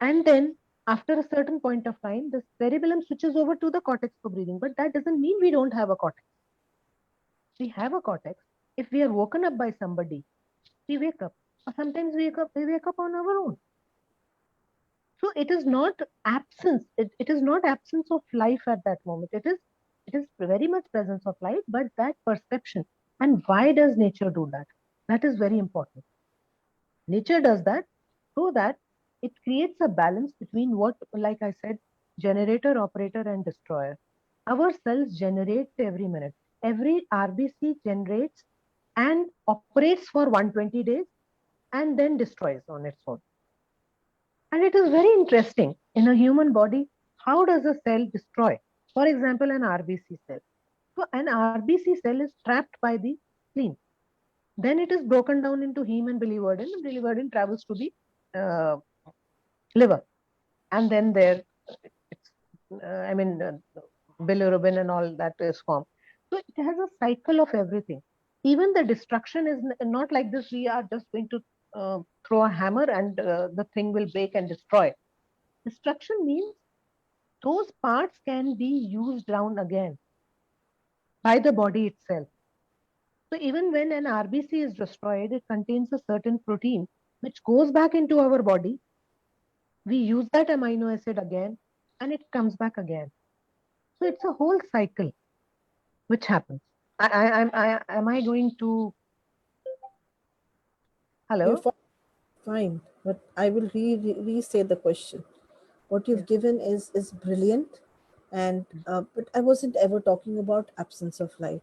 And then after a certain point of time, the cerebellum switches over to the cortex for breathing. But that doesn't mean we don't have a cortex. We have a cortex. If we are woken up by somebody, we wake up. Or sometimes we wake up on our own. So it is not absence. It is not absence of life at that moment. It is very much presence of life, but that perception. And why does nature do that? That is very important. Nature does that so that it creates a balance between what, like I said, generator, operator, and destroyer. Our cells generate every minute. Every RBC generates and operates for 120 days and then destroys on its own. And it is very interesting in a human body, how does a cell destroy? For example, an RBC cell. So an RBC cell is trapped by the spleen. Then it is broken down into heme and biliverdin, and biliverdin travels to the uh, liver. And then there, it's, bilirubin and all that is formed. So it has a cycle of everything. Even the destruction is not like this, we are just going to throw a hammer and the thing will break and destroy. Destruction means those parts can be used down again by the body itself. So even when an RBC is destroyed, it contains a certain protein which goes back into our body. We use that amino acid again and it comes back again. So it's a whole cycle which happens. Am I going to? You're Hello? fine, but I will re-say the question. What you've Yes. given is brilliant, and but I wasn't ever talking about absence of light.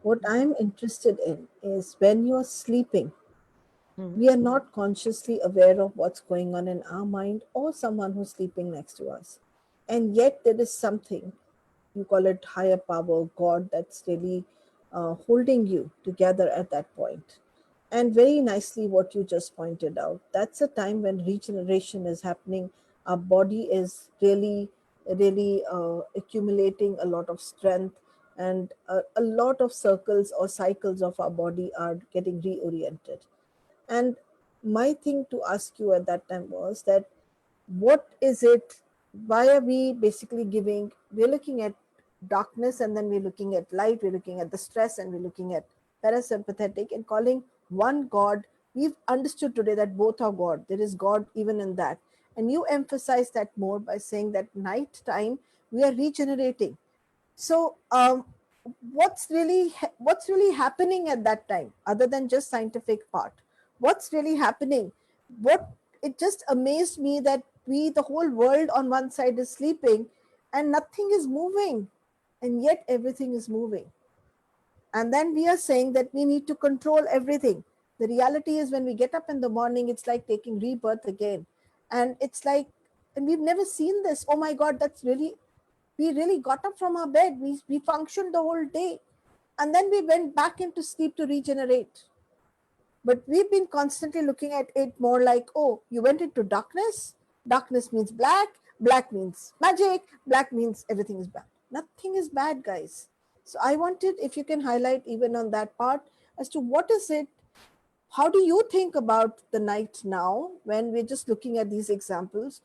What I'm interested in is when you're sleeping, Mhm. we are not consciously aware of what's going on in our mind or someone who's sleeping next to us. And yet, there is something, you call it higher power, God, that's really holding you together at that point. And very nicely, what you just pointed out, that's a time when regeneration is happening. Our body is really accumulating a lot of strength, and a lot of circles or cycles of our body are getting reoriented. And my thing to ask you at that time was that what is it, why are we basically giving, we're looking at darkness and then we're looking at light, we're looking at the stress and we're looking at parasympathetic and calling one God. We've understood today that both are God. There is God even in that. And you emphasize that more by saying that night time we are regenerating. So what's really happening at that time other than just scientific part? What's really happening? What, it just amazed me that the whole world on one side is sleeping and nothing is moving, and yet everything is moving. And then we are saying that we need to control everything. The reality is when we get up in the morning, it's like taking rebirth again. And it's like And we've never seen this. Oh my God, we really got up from our bed. We functioned the whole day. And then we went back into sleep to regenerate. But we've been constantly looking at it more like, oh, you went into darkness. Darkness means black. Black means magic. Black means everything is bad. Nothing is bad, guys. So I wanted, if you can highlight even on that part as to what is it, how do you think about the night now when we're just looking at these examples?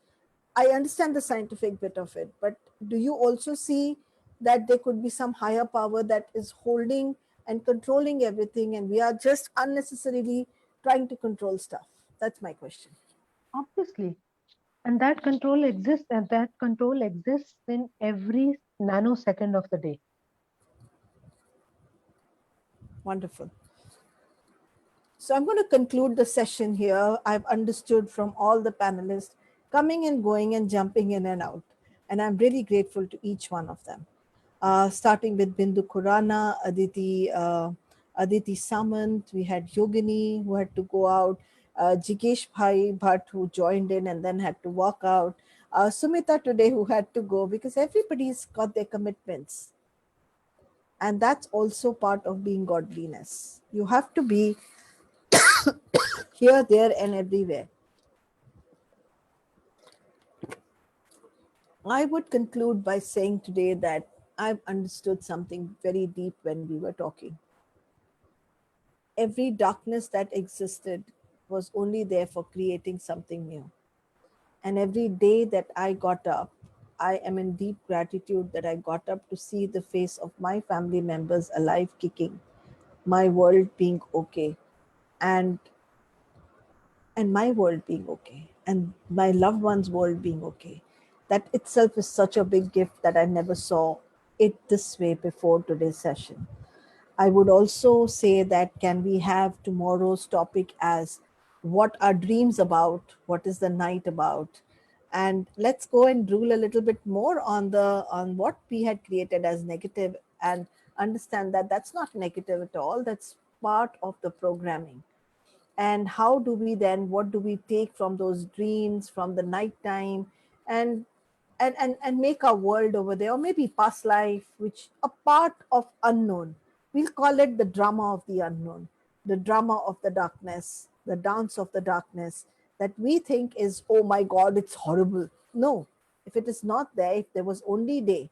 I understand the scientific bit of it, but do you also see that there could be some higher power that is holding and controlling everything, and we are just unnecessarily trying to control stuff? That's my question. Obviously. And that control exists, and that control exists in every nanosecond of the day. Wonderful. So I'm going to conclude the session here. I've understood from all the panelists coming and going and jumping in and out. And I'm really grateful to each one of them. Starting with Bindu Khurana, Aditi Samant, we had Yogini who had to go out, Jikesh Bhai Bhatt who joined in and then had to walk out, Sumita today who had to go because everybody's got their commitments. And that's also part of being godliness. You have to be here, there, and everywhere. I would conclude by saying today that I've understood something very deep when we were talking. Every darkness that existed was only there for creating something new. And every day that I got up, I am in deep gratitude that I got up to see the face of my family members alive, kicking, my world being okay, and my world being okay, and my loved one's world being okay. That itself is such a big gift that I never saw it this way before today's session. I would also say that can we have tomorrow's topic as what are dreams about? What is the night about? And let's go and rule a little bit more on what we had created as negative and understand that that's not negative at all. That's part of the programming. And how do we then, what do we take from those dreams from the nighttime, and and make our world over there, or maybe past life, which a part of unknown, we'll call it the drama of the unknown, the drama of the darkness, the dance of the darkness that we think is, oh my God, it's horrible. No, if it is not there, if there was only day,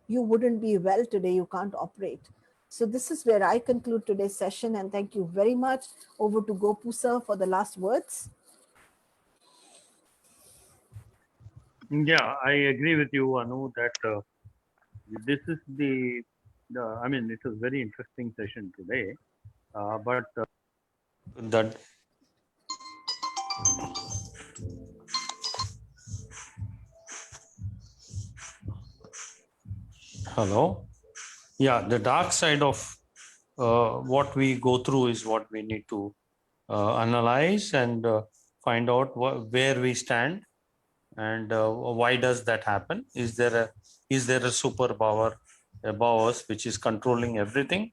you wouldn't be well today, you can't operate. So this is where I conclude today's session, and thank you very much. Over to Gopu sir for the last words. Yeah, I agree with you, Anu, that this is I mean, it was very interesting session today, but that hello, yeah, the dark side of what we go through is what we need to analyze and find out where we stand, and why does that happen. Is there a superpower above us which is controlling everything?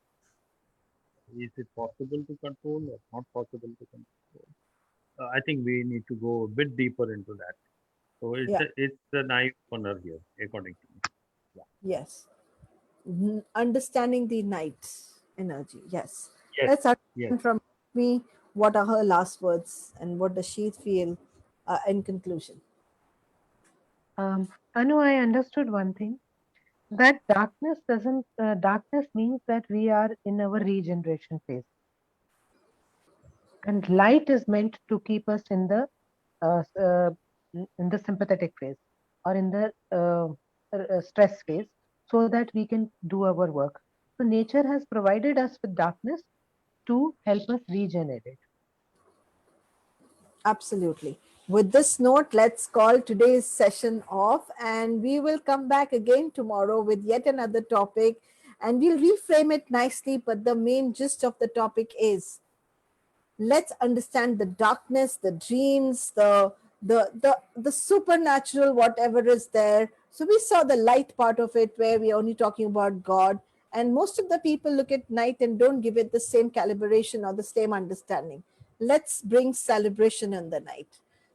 Is it possible to control or not possible to control? I think we need to go a bit deeper into that. So Yeah. it's an eye opener here, according to me. Yes. Understanding the night energy. Yes. Yes, Let's yes. understand from me what are her last words and what does she feel in conclusion. Anu, I understood one thing, that darkness means that we are in our regeneration phase, and light is meant to keep us uh, uh, in the sympathetic phase, or in the stress phase, so that we can do our work. So nature has provided us with darkness to help us regenerate. Absolutely. With this note, let's call today's session off, and we will come back again tomorrow with yet another topic, and we'll reframe it nicely. But the main gist of the topic is, let's understand the darkness, the dreams, the supernatural, whatever is there. So we saw the light part of it where we're only talking about God. And most of the people look at night and don't give it the same calibration or the same understanding. Let's bring celebration in the night.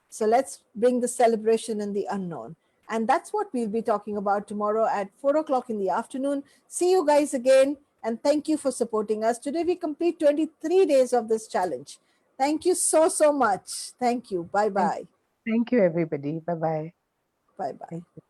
So let's bring the celebration in the unknown. And that's what we'll be talking about tomorrow at 4 o'clock in the afternoon. See you guys again. And thank you for supporting us. Today we complete 23 days of this challenge. Thank you so, so much. Thank you. Bye-bye. Thank you, everybody. Bye-bye. Bye-bye. Thank you.